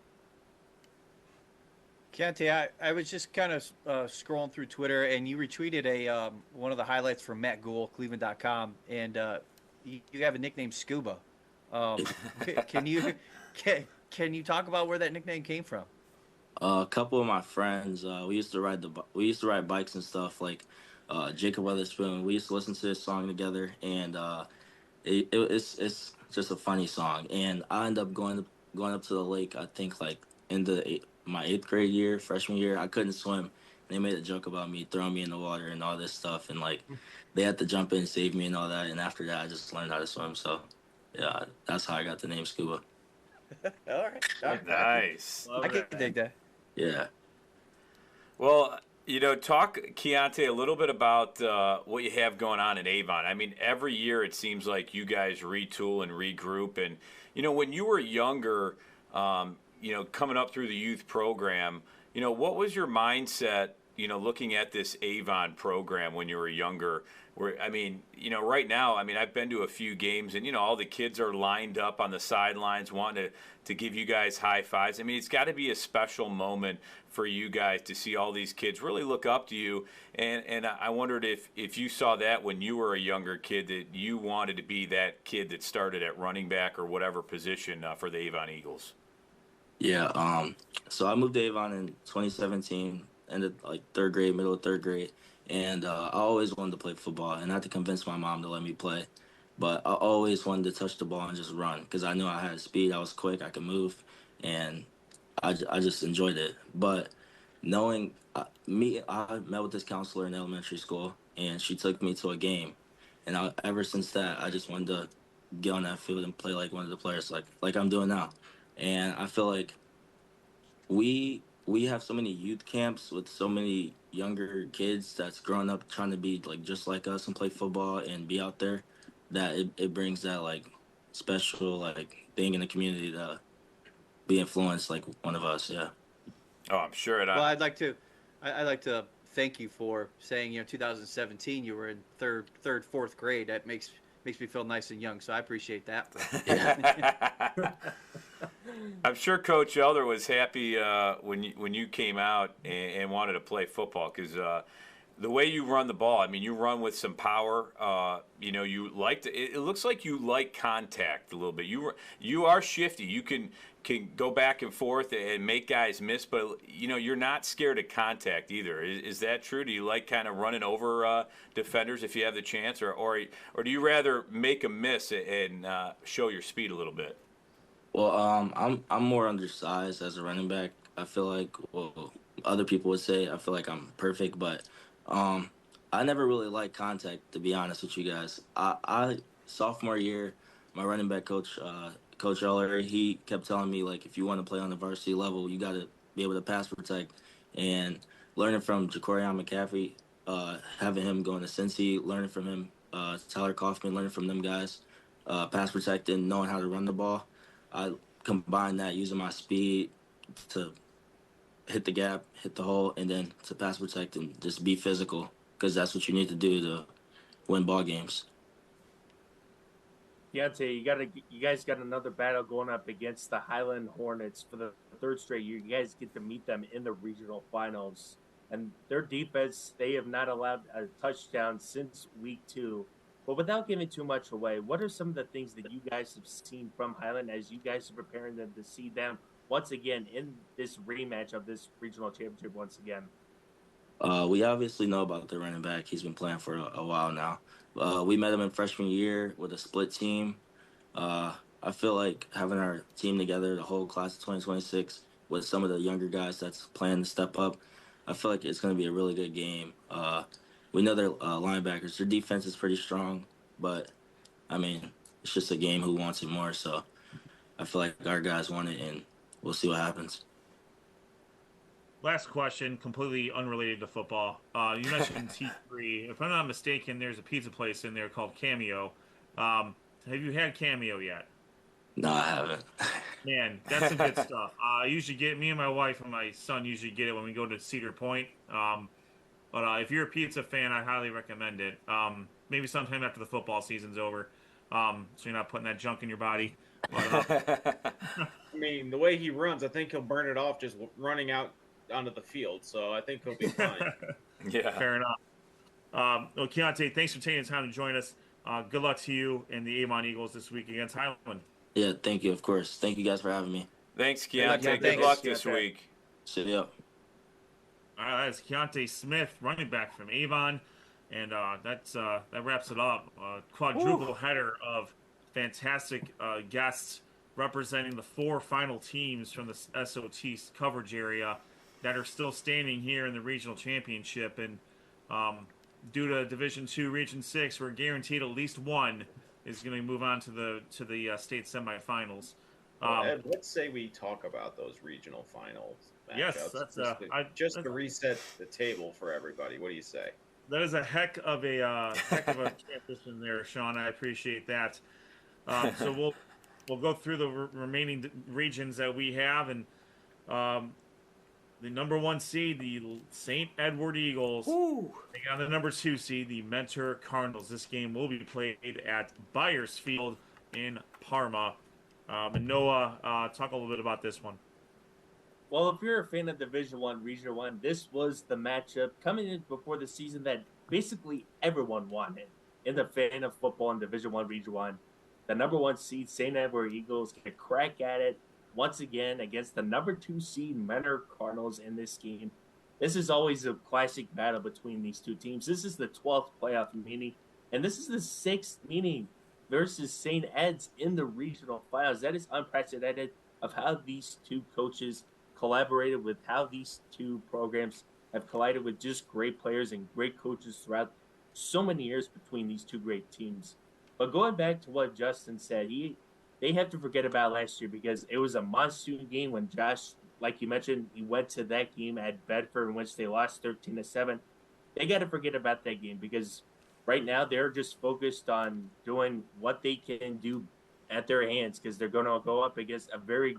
Quiante, I was just kind of scrolling through Twitter, and you retweeted one of the highlights from Matt Gould, Cleveland.com, and you have a nickname, Scuba. Can you talk about where that nickname came from? A couple of my friends, we used to ride bikes and stuff, Jacob Weatherspoon. We used to listen to this song together, and it's just a funny song. And I ended up going up to the lake, I think in my 8th grade year, freshman year. I couldn't swim, they made a joke about me throwing me in the water and all this stuff, and like they had to jump in and save me and all that. And after that, I just learned how to swim. So yeah, that's how I got the name Scuba. All right. Nice. I can dig that. Yeah. Well, talk, Quiante, a little bit about what you have going on in Avon. I mean, every year it seems like you guys retool and regroup. And, when you were younger, coming up through the youth program, what was your mindset, looking at this Avon program when you were younger? Right now, I've been to a few games and, all the kids are lined up on the sidelines wanting to give you guys high fives. It's got to be a special moment for you guys to see all these kids really look up to you. And I wondered if you saw that when you were a younger kid, that you wanted to be that kid that started at running back or whatever position for the Avon Eagles. Yeah. So I moved to Avon in 2017, ended like middle of third grade. And I always wanted to play football, and I had to convince my mom to let me play. But I always wanted to touch the ball and just run because I knew I had speed, I was quick, I could move, and I just enjoyed it. But knowing I met with this counselor in elementary school, and she took me to a game. And ever since that, I just wanted to get on that field and play like one of the players, like I'm doing now. And I feel like we have so many youth camps with so many younger kids that's growing up trying to be like just like us and play football and be out there, that it brings that like special like thing in the community to be influenced like one of us. Yeah. Oh, I'm sure it. Well, I'd like to thank you for saying 2017 you were in third, fourth grade. That makes me feel nice and young. So I appreciate that. I'm sure Coach Elder was happy when you came out and wanted to play football because the way you run the ball, you run with some power. You like to. It looks like you like contact a little bit. You are shifty. You can go back and forth and make guys miss, but you're not scared of contact either. Is that true? Do you like kind of running over defenders if you have the chance, or do you rather make a miss and show your speed a little bit? Well, I'm more undersized as a running back. I feel like, well, other people would say I feel like I'm perfect, but I never really liked contact, to be honest with you guys. I sophomore year, my running back coach, Coach Eller, he kept telling me like, if you want to play on the varsity level, you got to be able to pass protect. And learning from Jacorian McCaffrey, having him going to Cincy, learning from him, Tyler Kaufman, learning from them guys, pass protect and knowing how to run the ball. I combine that using my speed to hit the gap, hit the hole, and then to pass protect and just be physical because that's what you need to do to win ball games. Quiante, you guys got another battle going up against the Highland Hornets for the third straight year. You guys get to meet them in the regional finals, and their defense, they have not allowed a touchdown since week 2. But without giving too much away, what are some of the things that you guys have seen from Highland as you guys are preparing them to see them once again in this rematch of this regional championship once again? We obviously know about the running back. He's been playing for a while now. We met him in freshman year with a split team. I feel like having our team together, the whole class of 2026, with some of the younger guys that's planning to step up, I feel like it's going to be a really good game. We know their linebackers. Their defense is pretty strong, but, it's just a game who wants it more. So I feel like our guys want it, and we'll see what happens. Last question, completely unrelated to football. You mentioned T3. If I'm not mistaken, there's a pizza place in there called Cameo. Have you had Cameo yet? No, I haven't. Man, that's some good stuff. I usually get me and my wife and my son usually get it when we go to Cedar Point. But if you're a pizza fan, I highly recommend it. Maybe sometime after the football season's over, so you're not putting that junk in your body. But, the way he runs, I think he'll burn it off just running out onto the field. So I think he'll be fine. Yeah, fair enough. Well, Quiante, thanks for taking the time to join us. Good luck to you and the Avon Eagles this week against Highland. Yeah, thank you, of course. Thank you guys for having me. Thanks, Quiante. Good luck this week. See ya. All right, that's Quiante Smith, running back from Avon. And that wraps it up. Quadruple header of fantastic guests representing the 4 final teams from the SOT coverage area. that are still standing here in the regional championship. And due to Division II, Region 6, we're guaranteed at least one is going to move on to the state semifinals. Well, Ed, let's say we talk about those regional finals matchups. Yes, that's just to reset the table for everybody. What do you say? That is a heck of a transition there, Sean. I appreciate that. So we'll go through the remaining regions that we have, and the number 1 seed, the St. Edward Eagles, taking on the number 2 seed, the Mentor Cardinals. This game will be played at Byers Field in Parma. And Noah, talk a little bit about this one. Well, if you're a fan of Division I, Region 1, this was the matchup coming in before the season that basically everyone wanted. In the fan of football in Division I, Region 1, the number 1 seed, St. Edward Eagles, get a crack at it once again against the number 2 seed, Mentor Cardinals in this game. This is always a classic battle between these two teams. This is the 12th playoff meeting, and this is the 6th meeting versus St. Ed's in the regional finals. That is unprecedented of how these two coaches collaborated, with how these two programs have collided with just great players and great coaches throughout so many years between these two great teams. But going back to what Justen said, they have to forget about last year because it was a monsoon game when Josh, like you mentioned, he went to that game at Bedford in which they lost 13-7. They got to forget about that game because right now they're just focused on doing what they can do at their hands because they're going to go up against a very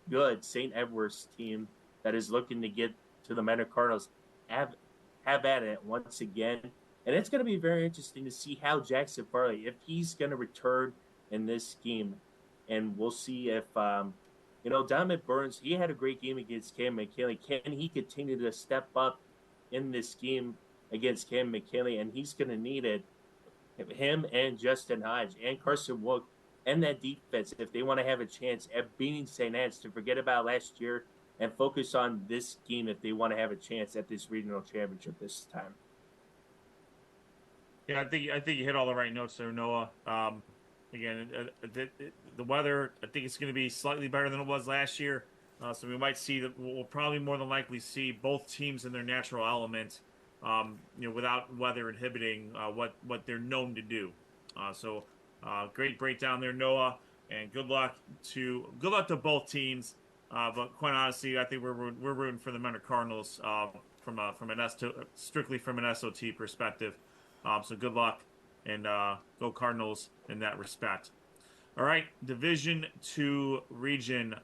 good St. Edward's team that is looking to get to the Mentor Cardinals. Have at it once again. And it's going to be very interesting to see how Jackson Farley, if he's going to return in this game. And we'll see if, Donovan Burns, he had a great game against Cam McKinley. Can he continue to step up in this game against Cam McKinley? And he's going to need it. Him and Justin Hodge and Carson Wook and that defense, if they want to have a chance at beating St. Ed's, to forget about last year and focus on this game if they want to have a chance at this regional championship this time. Yeah, I think you hit all the right notes there, Noah. Again, the weather, I think it's going to be slightly better than it was last year. So we might see that we'll probably more than likely see both teams in their natural element, without weather inhibiting what they're known to do. So great breakdown there, Noah, and good luck to both teams. But quite honestly, I think we're rooting for the Mentor Cardinals strictly from an SOT perspective. So good luck, and go Cardinals in that respect. All right, Division II, Region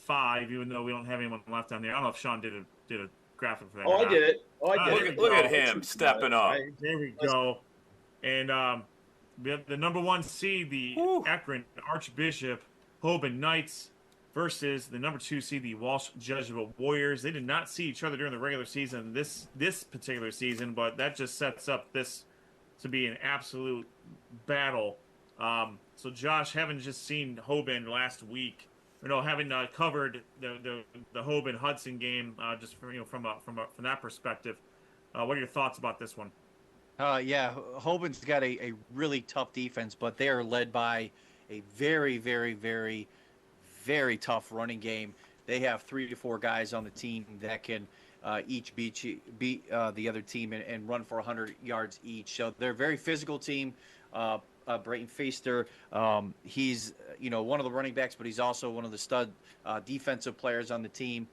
5, even though we don't have anyone left on there. I don't know if Sean did a graphic for that. Oh, I did it. Look at him stepping up. There we go. And we have the number 1 seed, the Akron Archbishop Hoban Knights, versus the number 2 seed, the Walsh Jesuit Warriors. They did not see each other during the regular season this particular season, but that just sets up this to be an absolute battle. So Josh, having just seen Hoban last week, having covered the Hoban Hudson game, just from that perspective, what are your thoughts about this one? Yeah, Hoban's got a really tough defense, but they are led by a very, very, very, very tough running game. They have 3 to 4 guys on the team that can each beat the other team and run for 100 yards each. So they're a very physical team. Brayton Feaster, he's one of the running backs, but he's also one of the stud defensive players on the team.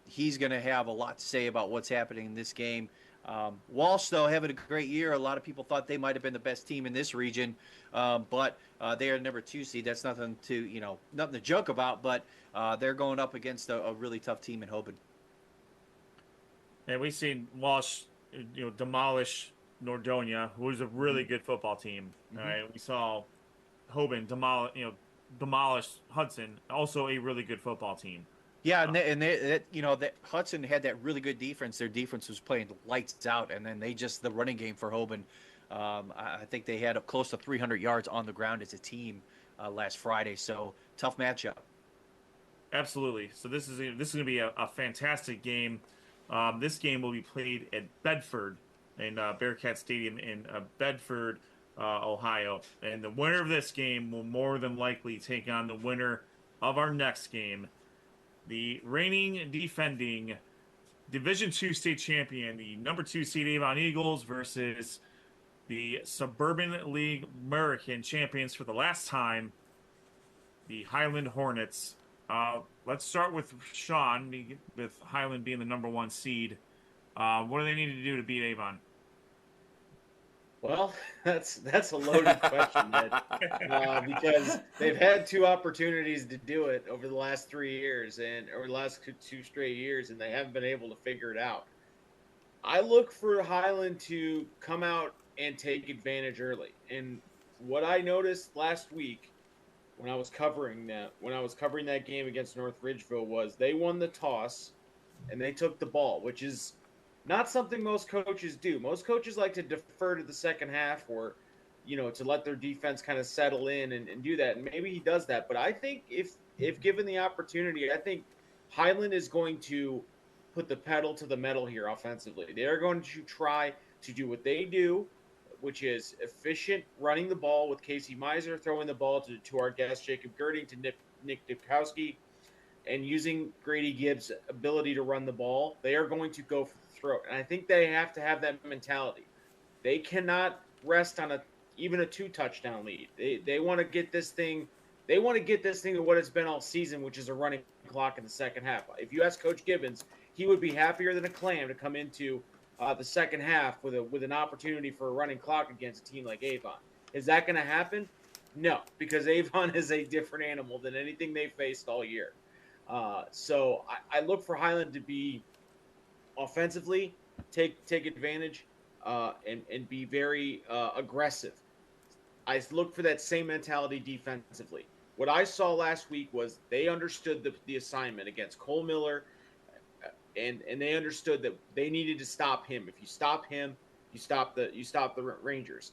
He's going to have a lot to say about what's happening in this game. Walsh, though, having a great year. A lot of people thought they might have been the best team in this region, but they are number 2 seed. That's nothing to joke about, but they're going up against a really tough team in Hoban. And we've seen Walsh, demolish Nordonia, who is a really good football team. All right, we saw Hoban demolish Hudson, also a really good football team. Yeah, that Hudson had that really good defense. Their defense was playing lights out, and then the running game for Hoban. I think they had close to 300 yards on the ground as a team last Friday. So tough matchup. Absolutely. So this is going to be a fantastic game. This game will be played at Bedford in Bearcat Stadium in Bedford, Ohio. And the winner of this game will more than likely take on the winner of our next game, the reigning, defending Division II state champion, the number 2 seed Avon Eagles versus the Suburban League American champions for the last time, the Highland Hornets. Let's start with Sean, with Highland being the number 1 seed. What do they need to do to beat Avon? Well, that's a loaded question, Ned, because they've had 2 opportunities to do it over the last 3 years, or the last 2 straight years, and they haven't been able to figure it out. I look for Highland to come out and take advantage early. And what I noticed last week when I was covering that game against North Ridgeville was they won the toss and they took the ball, which is not something most coaches do. Most coaches like to defer to the second half or, to let their defense kind of settle in and do that. And maybe he does that. But I think if given the opportunity, I think Highland is going to put the pedal to the metal here offensively. They are going to try to do what they do, which is efficient running the ball with Casey Meiser, throwing the ball to our guest Jacob Gerding, to Nick Dubkowski, and using Grady Gibbs' ability to run the ball. They are going to go for the throat. And I think they have to have that mentality. They cannot rest on even a 2-touchdown lead. They want to get this thing. They want to get this thing to what it's been all season, which is a running clock in the second half. If you ask Coach Gibbons, he would be happier than a clam to come into the second half with an opportunity for a running clock against a team like Avon. Is that going to happen? No, because Avon is a different animal than anything they faced all year. So I look for Highland to be offensively, take advantage, and be very aggressive. I look for that same mentality defensively. What I saw last week was they understood the assignment against Cole Miller, and they understood that they needed to stop him. If you stop him, you stop the Rangers.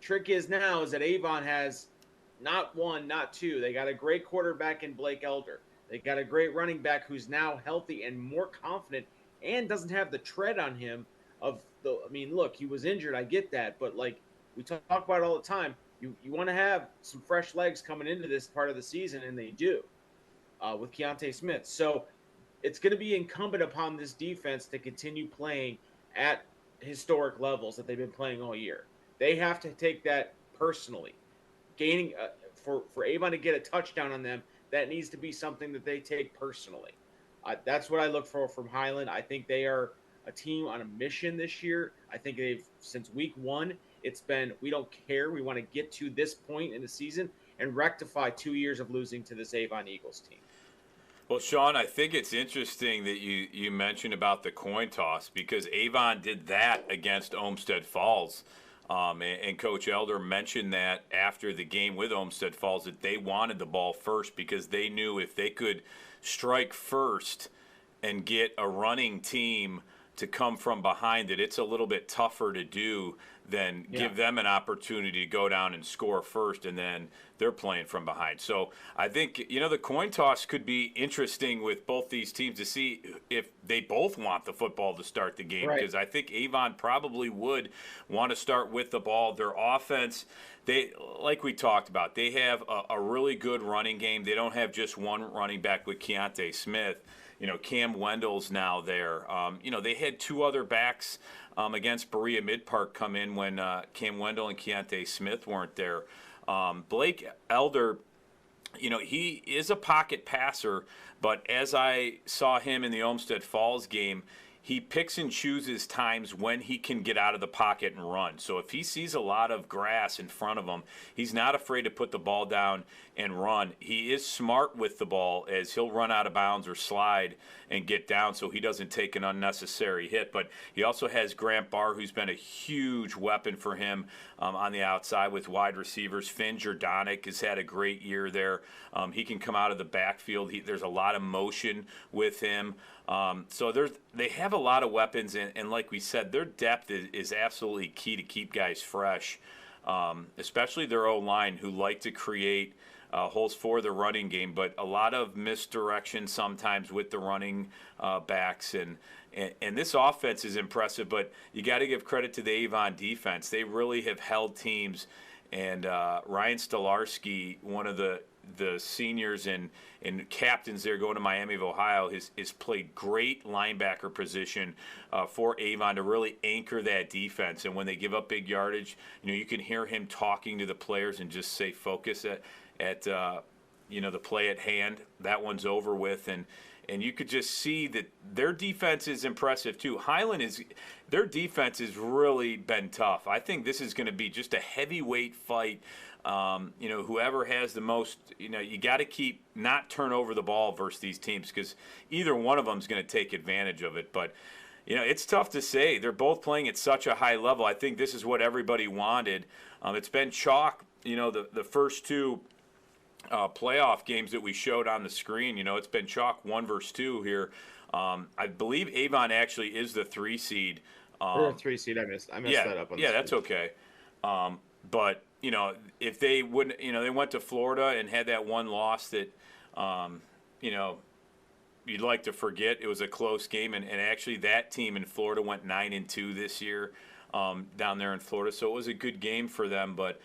Trick is that Avon has not 1, not 2. They got a great quarterback in Blake Elder. They got a great running back who's now healthy and more confident and doesn't have the tread on him look, he was injured. I get that. But like we talk about it all the time, you want to have some fresh legs coming into this part of the season, and they do with Quiante Smith. So it's going to be incumbent upon this defense to continue playing at historic levels that they've been playing all year. They have to take that personally. Gaining for Avon to get a touchdown on them, that needs to be something that they take personally. That's what I look for from Highland. I think they are a team on a mission this year. I think since week 1, it's been, we don't care. We want to get to this point in the season and rectify 2 years of losing to this Avon Eagles team. Well, Sean, I think it's interesting that you mentioned about the coin toss, because Avon did that against Olmsted Falls. And Coach Elder mentioned that after the game with Olmsted Falls, that they wanted the ball first because they knew if they could strike first and get a running team to come from behind, that it's a little bit tougher to do than give them an opportunity to go down and score first, and then they're playing from behind. So I think, the coin toss could be interesting with both these teams to see if they both want the football to start the game, because I think Avon probably would want to start with the ball. Their offense, they, like we talked about, they have a really good running game. They don't have just one running back with Quiante Smith. Cam Wendell's now there. They had 2 other backs against Berea Mid-Park come in when Cam Wendell and Quiante Smith weren't there. Blake Elder, he is a pocket passer, but as I saw him in the Olmsted Falls game, he picks and chooses times when he can get out of the pocket and run. So if he sees a lot of grass in front of him, he's not afraid to put the ball down and run. He is smart with the ball, as he'll run out of bounds or slide and get down so he doesn't take an unnecessary hit. But he also has Grant Barr, who's been a huge weapon for him on the outside with wide receivers. Finn Jordanic has had a great year there. He can come out of the backfield. There's a lot of motion with him. So they have a lot of weapons, and like we said, their depth is absolutely key to keep guys fresh, especially their O-line, who like to create holes for the running game, but a lot of misdirection sometimes with the running backs. And this offense is impressive, but you got to give credit to the Avon defense. They really have held teams. And Ryan Stolarski, one of the the seniors and captains there going to Miami of Ohio has played great linebacker position for Avon to really anchor that defense. And when they give up big yardage, you can hear him talking to the players and just say focus at the play at hand. That one's over with, and you could just see that their defense is impressive too. Highland their defense has really been tough. I think this is going to be just a heavyweight fight. Whoever has the most, you got to not turn over the ball versus these teams, because either one of them is going to take advantage of it. But, it's tough to say. They're both playing at such a high level. I think this is what everybody wanted. It's been chalk, the first two playoff games that we showed on the screen. It's been chalk 1 versus 2 here. I believe Avon actually is the 3 seed. We're a 3 seed. I messed that up on the screen. That's okay. But if they wouldn't, they went to Florida and had that one loss that, you'd like to forget. It was a close game, and actually that team in Florida went 9-2 this year, down there in Florida. So it was a good game for them, but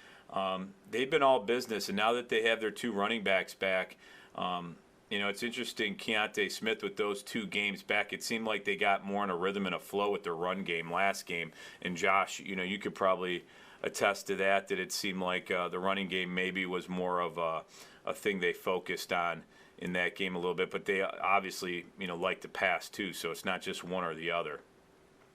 they've been all business, and now that they have their 2 running backs back, it's interesting. Quiante Smith with those 2 games back, it seemed like they got more in a rhythm and a flow with their run game last game. And Josh, you could probably attest to that it seemed like the running game maybe was more of a thing they focused on in that game a little bit, but they obviously like to pass too, so it's not just one or the other.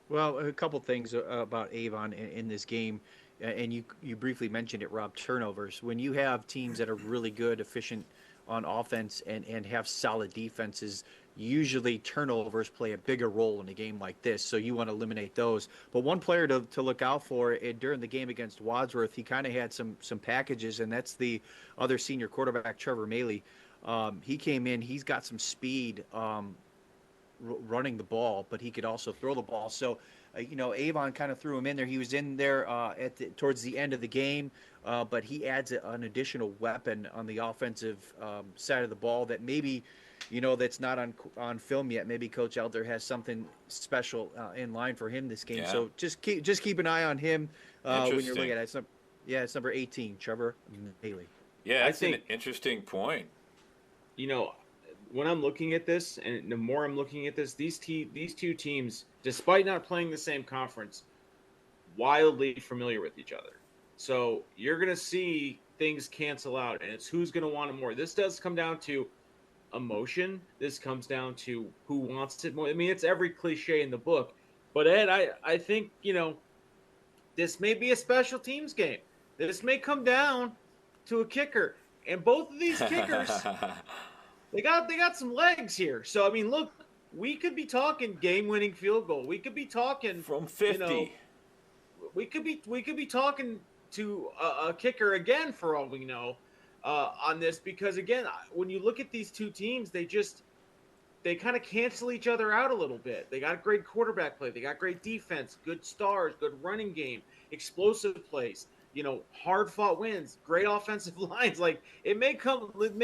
Well, a couple things about Avon in this game, and you briefly mentioned it, Rob, turnovers. When you have teams that are really good, efficient on offense and have solid defenses, usually turnovers play a bigger role in a game like this, so you want to eliminate those. But one player to look out for during the game against Wadsworth, he kind of had some packages, and that's the other senior quarterback, Trevor Maley. He came in, he's got some speed running the ball, but he could also throw the ball. So, Avon kind of threw him in there. He was in there towards the end of the game, but he adds an additional weapon on the offensive side of the ball that maybe, that's not on film yet. Maybe Coach Elder has something special in line for him this game. Yeah. So just keep an eye on him when you're looking at it. It's number 18, Trevor Maley. Yeah, that's an interesting point. When I'm looking at this, and the more I'm looking at this, these 2 teams, despite not playing the same conference, wildly familiar with each other. So you're going to see things cancel out, and it's who's going to want it more. This does come down to emotion. This comes down to who wants it more. I mean, it's every cliche in the book. But, Ed, I think, this may be a special teams game. This may come down to a kicker. And both of these kickers, they got some legs here. So, I mean, look, we could be talking game-winning field goal. We could be talking from 50. We could be talking to a kicker again for all we know on this, because again, when you look at these 2 teams, they kind of cancel each other out a little bit. They got great quarterback play. They got great defense, good stars, good running game, explosive plays. Hard-fought wins, great offensive lines. Like it may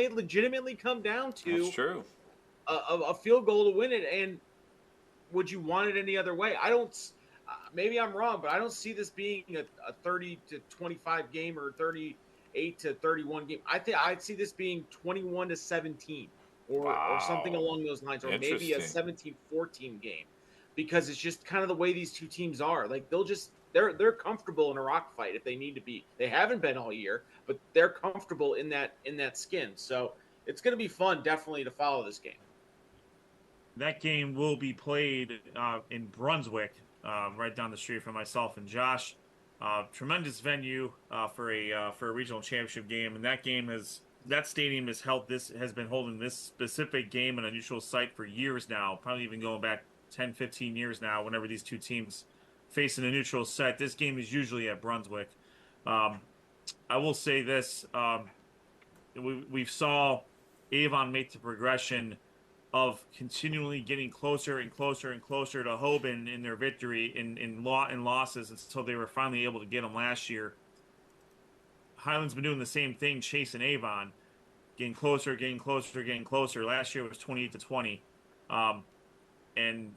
legitimately come down to That's true. A field goal to win it. And would you want it any other way? I don't. Maybe I'm wrong, but I don't see this being a 30-25 game or 38-31 game. I think I'd see this being 21-17 or something along those lines, or maybe a 17-14 game, because it's just kind of the way these 2 teams are. Like they're comfortable in a rock fight if they need to be. They haven't been all year, but they're comfortable in that skin. So it's going to be fun, definitely, to follow this game. That game will be played in Brunswick, right down the street from myself and Josh. Tremendous venue for a regional championship game, and that stadium has been holding this specific game, an unusual site, for years now. Probably even going back 10, 15 years now. Whenever these 2 teams face in a neutral site, this game is usually at Brunswick. I will say this: we saw Avon make the progression of continually getting closer and closer and closer to Hoban in their victory in losses until they were finally able to get them last year. Highland's been doing the same thing, chasing Avon, getting closer, getting closer, getting closer. Last year it was 28-20. And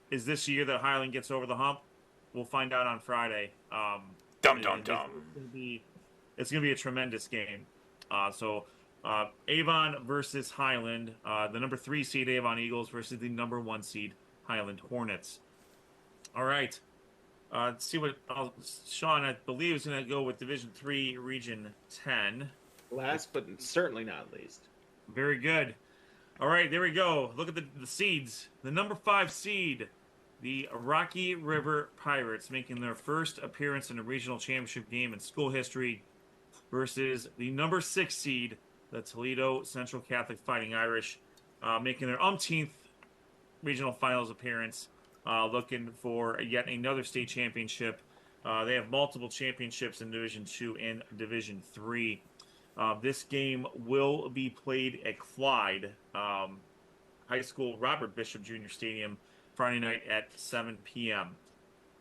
is this year that Highland gets over the hump? We'll find out on Friday. Dum. It's going to be a tremendous game. So Avon versus Highland. The number 3 seed Avon Eagles versus the number 1 seed Highland Hornets. All right. Let's see what Sean, I believe, is going to go with Division 3, Region 10. Last but certainly not least. Very good. All right, there we go. Look at the seeds. The number 5 seed, the Rocky River Pirates, making their first appearance in a regional championship game in school history, versus the number 6 seed, the Toledo Central Catholic Fighting Irish, making their umpteenth regional finals appearance, looking for yet another state championship. They have multiple championships in Division 2 and Division 3. This game will be played at Clyde High School Robert Bishop Jr. Stadium Friday night at 7 p.m.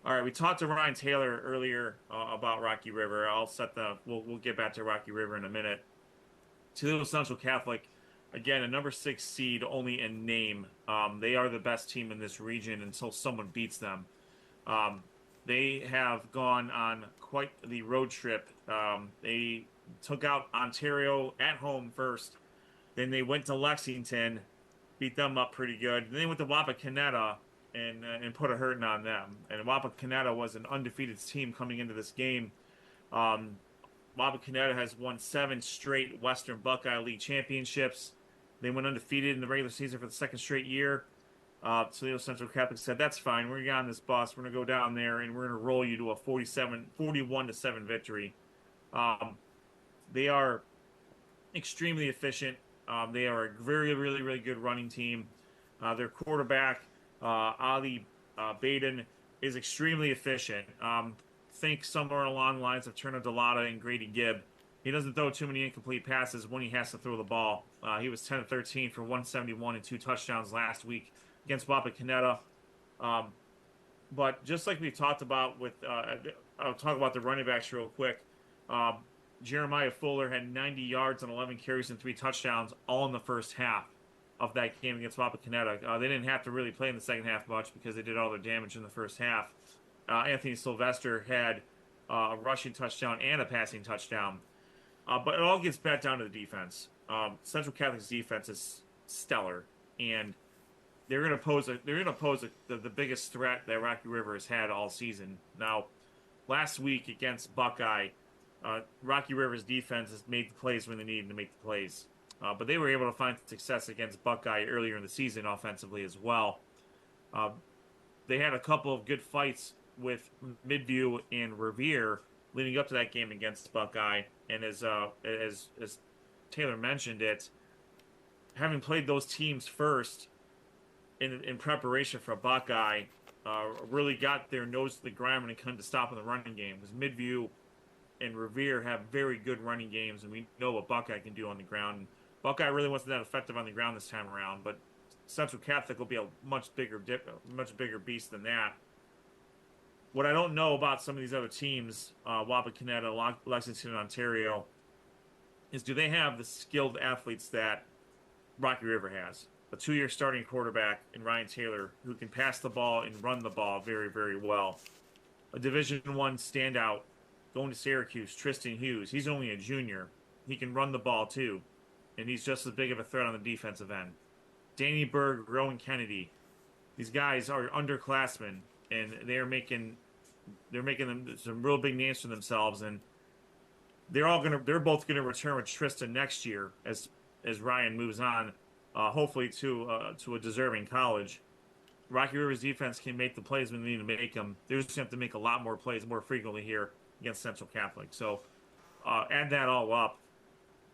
All right, we talked to Ryan Taylor earlier about Rocky River. We'll get back to Rocky River in a minute. Toledo Central Catholic, again, a number 6 seed only in name. They are the best team in this region until someone beats them. They have gone on quite the road trip. They took out Ontario at home first. Then they went to Lexington, beat them up pretty good. Then they went to Wapakoneta and put a hurting on them. And Wapakoneta was an undefeated team coming into this game. Wapakoneta has won 7 straight Western Buckeye League championships. They went undefeated in the regular season for the 2nd straight year. Toledo Central Catholic said, that's fine. We're going to get on this bus. We're going to go down there, and we're going to roll you to a 41-7 victory. They are extremely efficient. They are a very, really, really good running team. Their quarterback, Ali Baden, is extremely efficient. Think somewhere along the lines of Turner Delata and Grady Gibb. He doesn't throw too many incomplete passes when he has to throw the ball. He was 10 of 13 for 171 and 2 touchdowns last week against Wapakoneta. But just like we talked about with, I'll talk about the running backs real quick. Jeremiah Fuller had 90 yards and 11 carries and 3 touchdowns all in the first half of that game against Wapakoneta. They didn't have to really play in the second half much because they did all their damage in the first half. Anthony Sylvester had a rushing touchdown and a passing touchdown. But it all gets back down to the defense. Central Catholic's defense is stellar, and they're going to pose the biggest threat that Rocky River has had all season. Now, last week against Buckeye, Rocky River's defense has made the plays when they needed to make the plays. But they were able to find success against Buckeye earlier in the season offensively as well. They had a couple of good fights with Midview and Revere leading up to that game against Buckeye. And as Taylor mentioned it, having played those teams first in preparation for Buckeye, really got their nose to the ground when it comes to stopping the running game. Because Midview and Revere have very good running games, and we know what Buckeye can do on the ground. Buckeye really wasn't that effective on the ground this time around, but Central Catholic will be a much bigger beast than that. What I don't know about some of these other teams, Wapakoneta, Lexington, and Ontario, is do they have the skilled athletes that Rocky River has? A 2-year starting quarterback in Ryan Taylor who can pass the ball and run the ball very, very well. A Division I standout going to Syracuse, Tristan Hughes. He's only a junior. He can run the ball too, and he's just as big of a threat on the defensive end. Danny Berg, Rowan Kennedy. These guys are underclassmen, and they're making them some real big names for themselves, and they're both gonna return with Tristan next year as Ryan moves on, hopefully to a deserving college. Rocky River's defense can make the plays when they need to make them. They're just gonna have to make a lot more plays more frequently here against Central Catholic. So add that all up,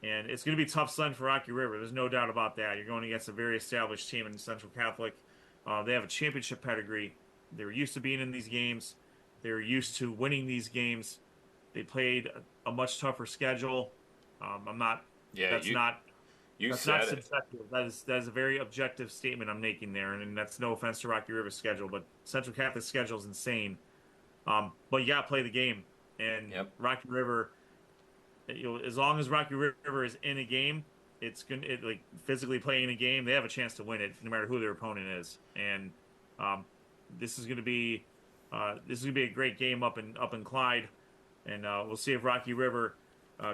and it's going to be tough sledding for Rocky River. There's no doubt about that. You're going against a very established team in Central Catholic. They have a championship pedigree. They're used to being in these games. They're used to winning these games. They played a much tougher schedule. That's not subjective. That is a very objective statement I'm making there, and that's no offense to Rocky River's schedule, but Central Catholic's schedule is insane. But you got to play the game. And Rocky River, as long as Rocky River is in a game, like physically playing a game, they have a chance to win it, no matter who their opponent is. And this is going to be a great game up in Clyde, and we'll see if Rocky River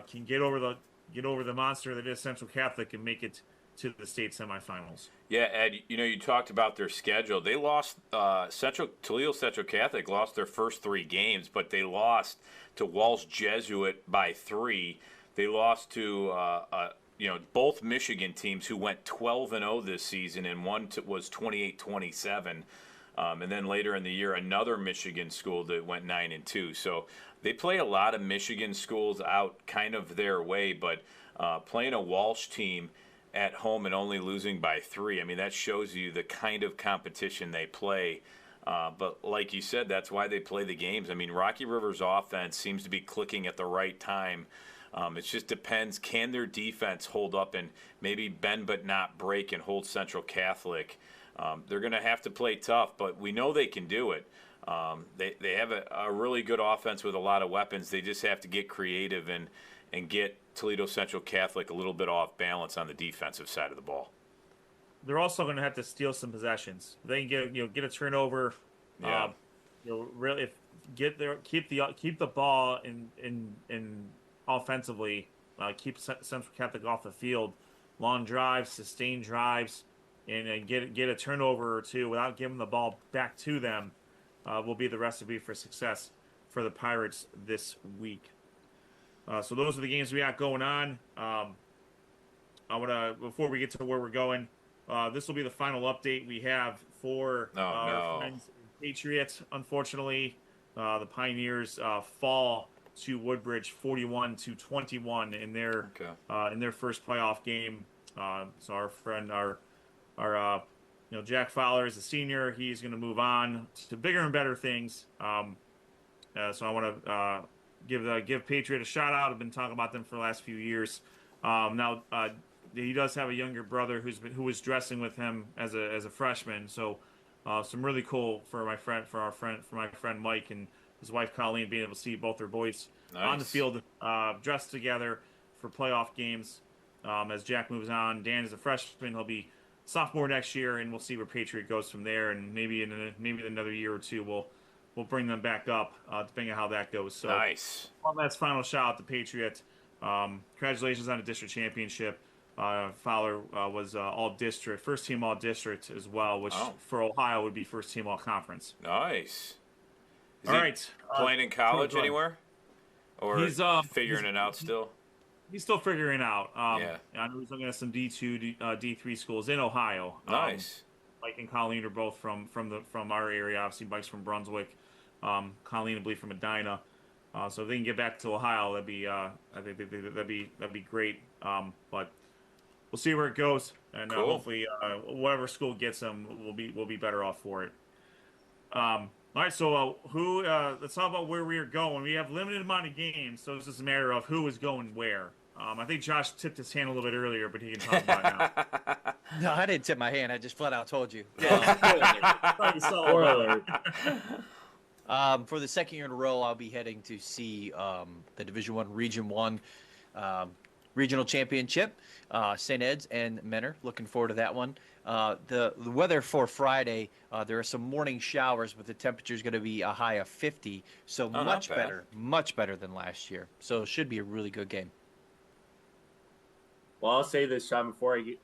can get over get over the monster that is Central Catholic and make it to the state semifinals. Yeah, Ed, you talked about their schedule. They lost Toledo Central Catholic lost their first 3 games, but they lost to Walsh Jesuit by 3. They lost to both Michigan teams who went 12-0 this season, and one was 28-27. And then later in the year, another Michigan school that went 9-2. So they play a lot of Michigan schools out kind of their way, but playing a Walsh team at home and only losing by 3, I mean, that shows you the kind of competition they play. But like you said, that's why they play the games. I mean, Rocky River's offense seems to be clicking at the right time. It just depends, can their defense hold up and maybe bend but not break and hold Central Catholic? They're going to have to play tough, but we know they can do it. They have a really good offense with a lot of weapons. They just have to get creative and get Toledo Central Catholic a little bit off balance on the defensive side of the ball. They're also going to have to steal some possessions. They can get a turnover. Yeah. Really keep the ball in offensively. Keep Central Catholic off the field. Long drives, sustained drives, and get a turnover or two without giving the ball back to them will be the recipe for success for the Pirates this week. So those are the games we got going on. Before we get to where we're going, this will be the final update we have for our friends Patriots. Unfortunately, the Pioneers fall to Woodbridge 41-21 in their first playoff game. So our friend, Jack Fowler is a senior. He's going to move on to bigger and better things. So I want to give Patriot a shout out. I've been talking about them for the last few years. Now he does have a younger brother who was dressing with him as a freshman. So some really cool for my friend Mike and his wife Colleen being able to see both their boys on the field dressed together for playoff games. As Jack moves on, Dan is a freshman. He'll be sophomore next year, and we'll see where Patriot goes from there. And maybe in another year or two, we'll bring them back up, depending on how that goes. So nice. One last final shout out to Patriot. Congratulations on a district championship. Fowler was all-district, first team all-district as well, which for Ohio would be first team all-conference. Nice. Is All he right. playing in college anywhere? Or he's figuring it out still? He's still figuring it out. Yeah. I know he's looking at some D2, D3 schools in Ohio. Nice. Mike and Colleen are both from our area. Obviously, Mike's from Brunswick. Colleen, I believe, from Medina. So if they can get back to Ohio, that'd be I think that'd be great. But we'll see where it goes, and Cool. Hopefully, whatever school gets them, we'll be better off for it. All right, so let's talk about where we are going. We have limited amount of games, so it's just a matter of who is going where. I think Josh tipped his hand a little bit earlier, but he can talk about it now. No, I didn't tip my hand. I just flat out told you. For the second year in a row, I'll be heading to see the Division I, Region I Regional Championship, St. Ed's and Menor. Looking forward to that one. The weather for Friday, there are some morning showers, but the temperature is going to be a high of 50, so much better than last year. So it should be a really good game. Well, I'll say this, Sean, before I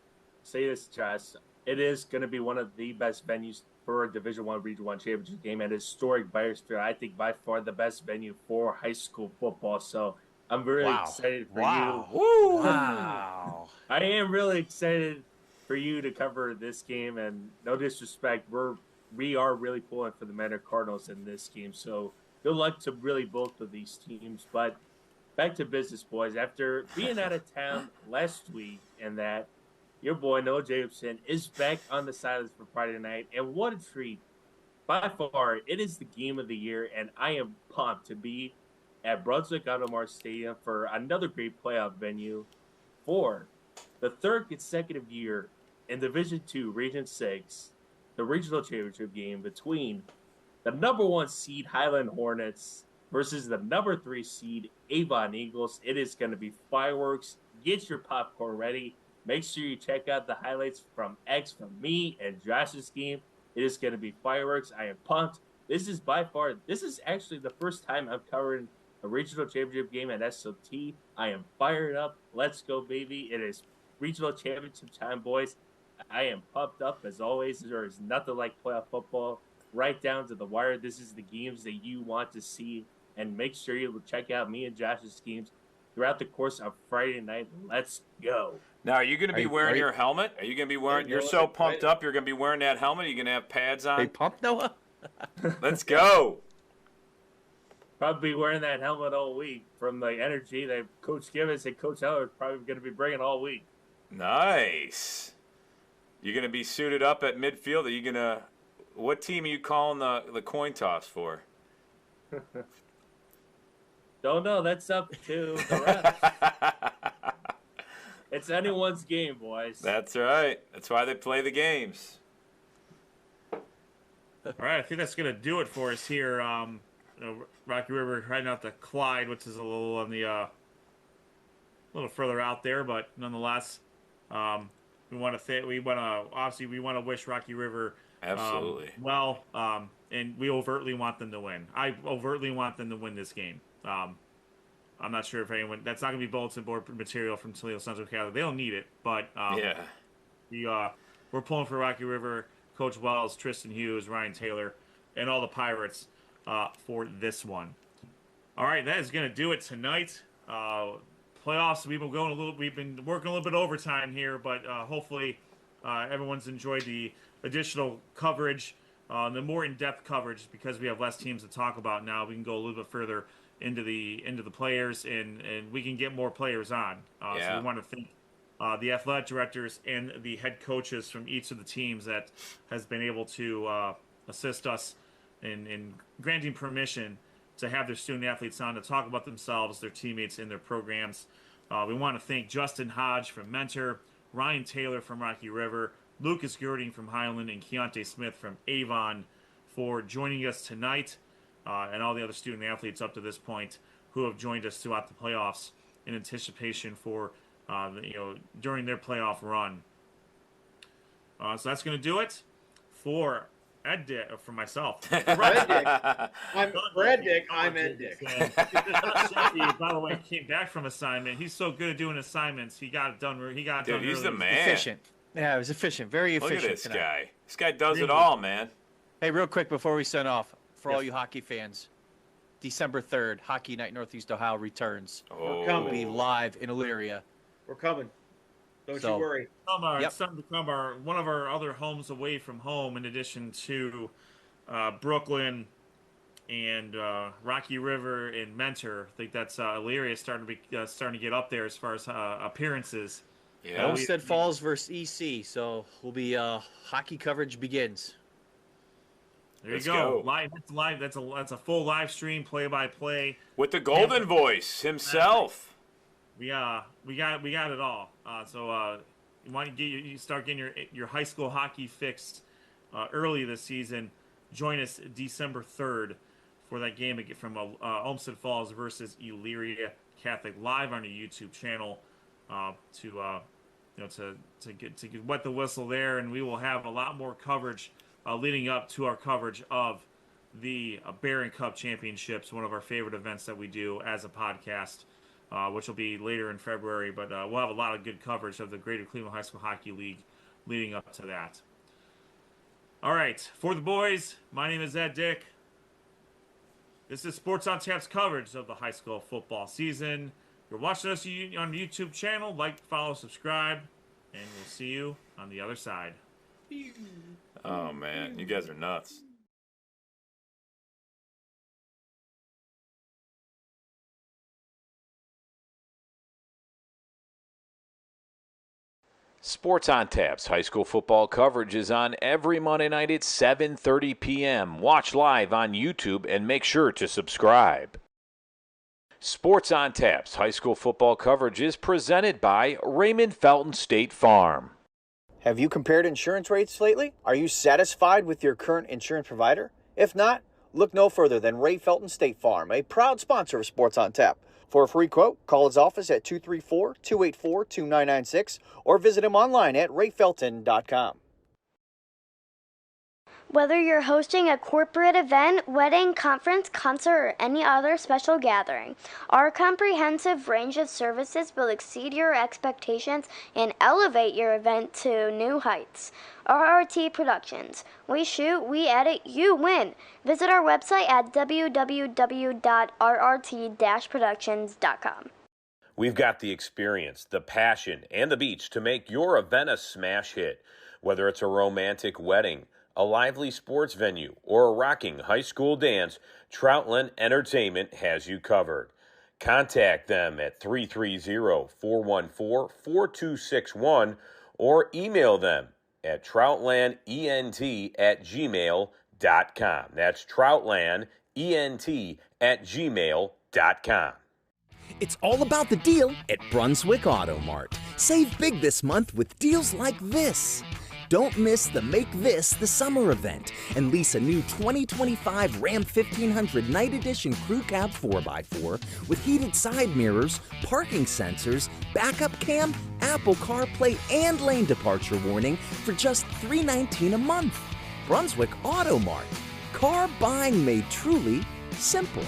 say this, Josh. It is going to be one of the best venues for a Division I Region I championship game at historic Byers-Field. I think by far the best venue for high school football. So I'm really excited for you. Woo. Wow. I am really excited for you to cover this game. And no disrespect, we are really pulling for the Menor Cardinals in this game. So good luck to really both of these teams. But back to business, boys. After being out of town last week and that, your boy Noah Jacobson is back on the sidelines for Friday night. And what a treat. By far, it is the game of the year, and I am pumped to be at Brunswick Automart Stadium for another great playoff venue for the third consecutive year in Division II, Region 6, the regional championship game between the number 1 seed Highland Hornets versus the number 3 seed Avon Eagles. It is going to be fireworks. Get your popcorn ready. Make sure you check out the highlights from me and Josh's game. It is going to be fireworks. I am pumped. This is actually the first time I'm covering a regional championship game at SOT. I am fired up. Let's go, baby. It is regional championship time, boys. I am pumped up as always. There is nothing like playoff football, right down to the wire. This is the games that you want to see, and make sure you check out me and Josh's games throughout the course of Friday night. Let's go. Now, are you going to be wearing your helmet? Are you going to be wearing? You're so pumped up. You're going to be wearing that helmet. Are you going to have pads on? They pumped, Noah? Let's go. Probably wearing that helmet all week from the energy that Coach Gibbons and Coach Heller is probably going to be bringing all week. Nice. You're going to be suited up at midfield. Are you going to? What team are you calling the coin toss for? Don't know. That's up to the refs. It's anyone's game, boys. That's right. That's why they play the games. All right, I think that's going to do it for us here. Rocky River heading out to Clyde, which is a little on the little further out there, but nonetheless, we want to wish Rocky River absolutely well, and we overtly want them to win. I overtly want them to win this game. I'm not sure if anyone. That's not going to be bulletin board material from Toledo Central Catholic. They don't need it, but we're pulling for Rocky River. Coach Wells, Tristan Hughes, Ryan Taylor, and all the Pirates for this one. All right, that is going to do it tonight. Playoffs. We've been working a little bit overtime here, but hopefully everyone's enjoyed the additional coverage, the more in-depth coverage, because we have less teams to talk about now. We can go a little bit further into the players, and we can get more players on. So we want to thank the athletic directors and the head coaches from each of the teams that has been able to assist us in granting permission to have their student athletes on to talk about themselves, their teammates, and their programs. We want to thank Justen Hodge from Mentor, Ryan Taylor from Rocky River, Lucas Gerding from Highland, and Quiante Smith from Avon for joining us tonight, and all the other student athletes up to this point who have joined us throughout the playoffs in anticipation for during their playoff run. So that's going to do it for Ed Dick, for myself. Brad Dick. I'm Brad Dick. I'm Ed Dick. By the way, came back from assignment. He's so good at doing assignments. He got it done. Dude, he's the man. Efficient. Yeah, it was efficient. Very efficient. Look at this tonight. guy. This guy does it all, man. Hey, real quick before we sign off, for all you hockey fans, December 3rd, Hockey Night Northeast Ohio returns. We're coming. We'll be live in Elyria. We're coming. Don't you worry. It's starting to become one of our other homes away from home, in addition to Brooklyn and Rocky River and Mentor. I think that's Elyria starting to get up there as far as appearances. Yeah. Olmsted Falls versus EC, so we'll be hockey coverage begins. There you go. Live. That's live. That's a full live stream, play-by-play with the Golden Voice himself. We got it all. So you want to you start getting your high school hockey fixed early this season. Join us December 3rd for that game from Olmsted Falls versus Elyria Catholic live on your YouTube channel to get wet the whistle there, and we will have a lot more coverage leading up to our coverage of the Barron Cup Championships, one of our favorite events that we do as a podcast. Which will be later in February, but we'll have a lot of good coverage of the Greater Cleveland High School Hockey League leading up to that. All right, for the boys, my name is Ed Dick. This is Sports on Tap's coverage of the high school football season. You're watching us on the YouTube channel. Like, follow, subscribe, and we'll see you on the other side. Oh, man, you guys are nuts. Sports on Tap's high school football coverage is on every Monday night at 7:30 p.m. Watch live on YouTube and make sure to subscribe. Sports on Tap's high school football coverage is presented by Raymond Felton State Farm. Have you compared insurance rates lately? Are you satisfied with your current insurance provider? If not, look no further than Ray Felton State Farm, a proud sponsor of Sports on Tap. For a free quote, call his office at 234-284-2996 or visit him online at rayfelton.com. Whether you're hosting a corporate event, wedding, conference, concert, or any other special gathering, our comprehensive range of services will exceed your expectations and elevate your event to new heights. RRT Productions. We shoot, we edit, you win. Visit our website at www.rrt-productions.com. We've got the experience, the passion, and the beach to make your event a smash hit. Whether it's a romantic wedding, a lively sports venue, or a rocking high school dance, Troutland Entertainment has you covered. Contact them at 330-414-4261 or email them at troutlandent@gmail.com. That's troutlandent@gmail.com. It's all about the deal at Brunswick Auto Mart. Save big this month with deals like this. Don't miss the Make This the Summer event and lease a new 2025 Ram 1500 Night Edition Crew Cab 4x4 with heated side mirrors, parking sensors, backup cam, Apple CarPlay, and lane departure warning for just $319 a month. Brunswick Auto Mart. Car buying made truly simple.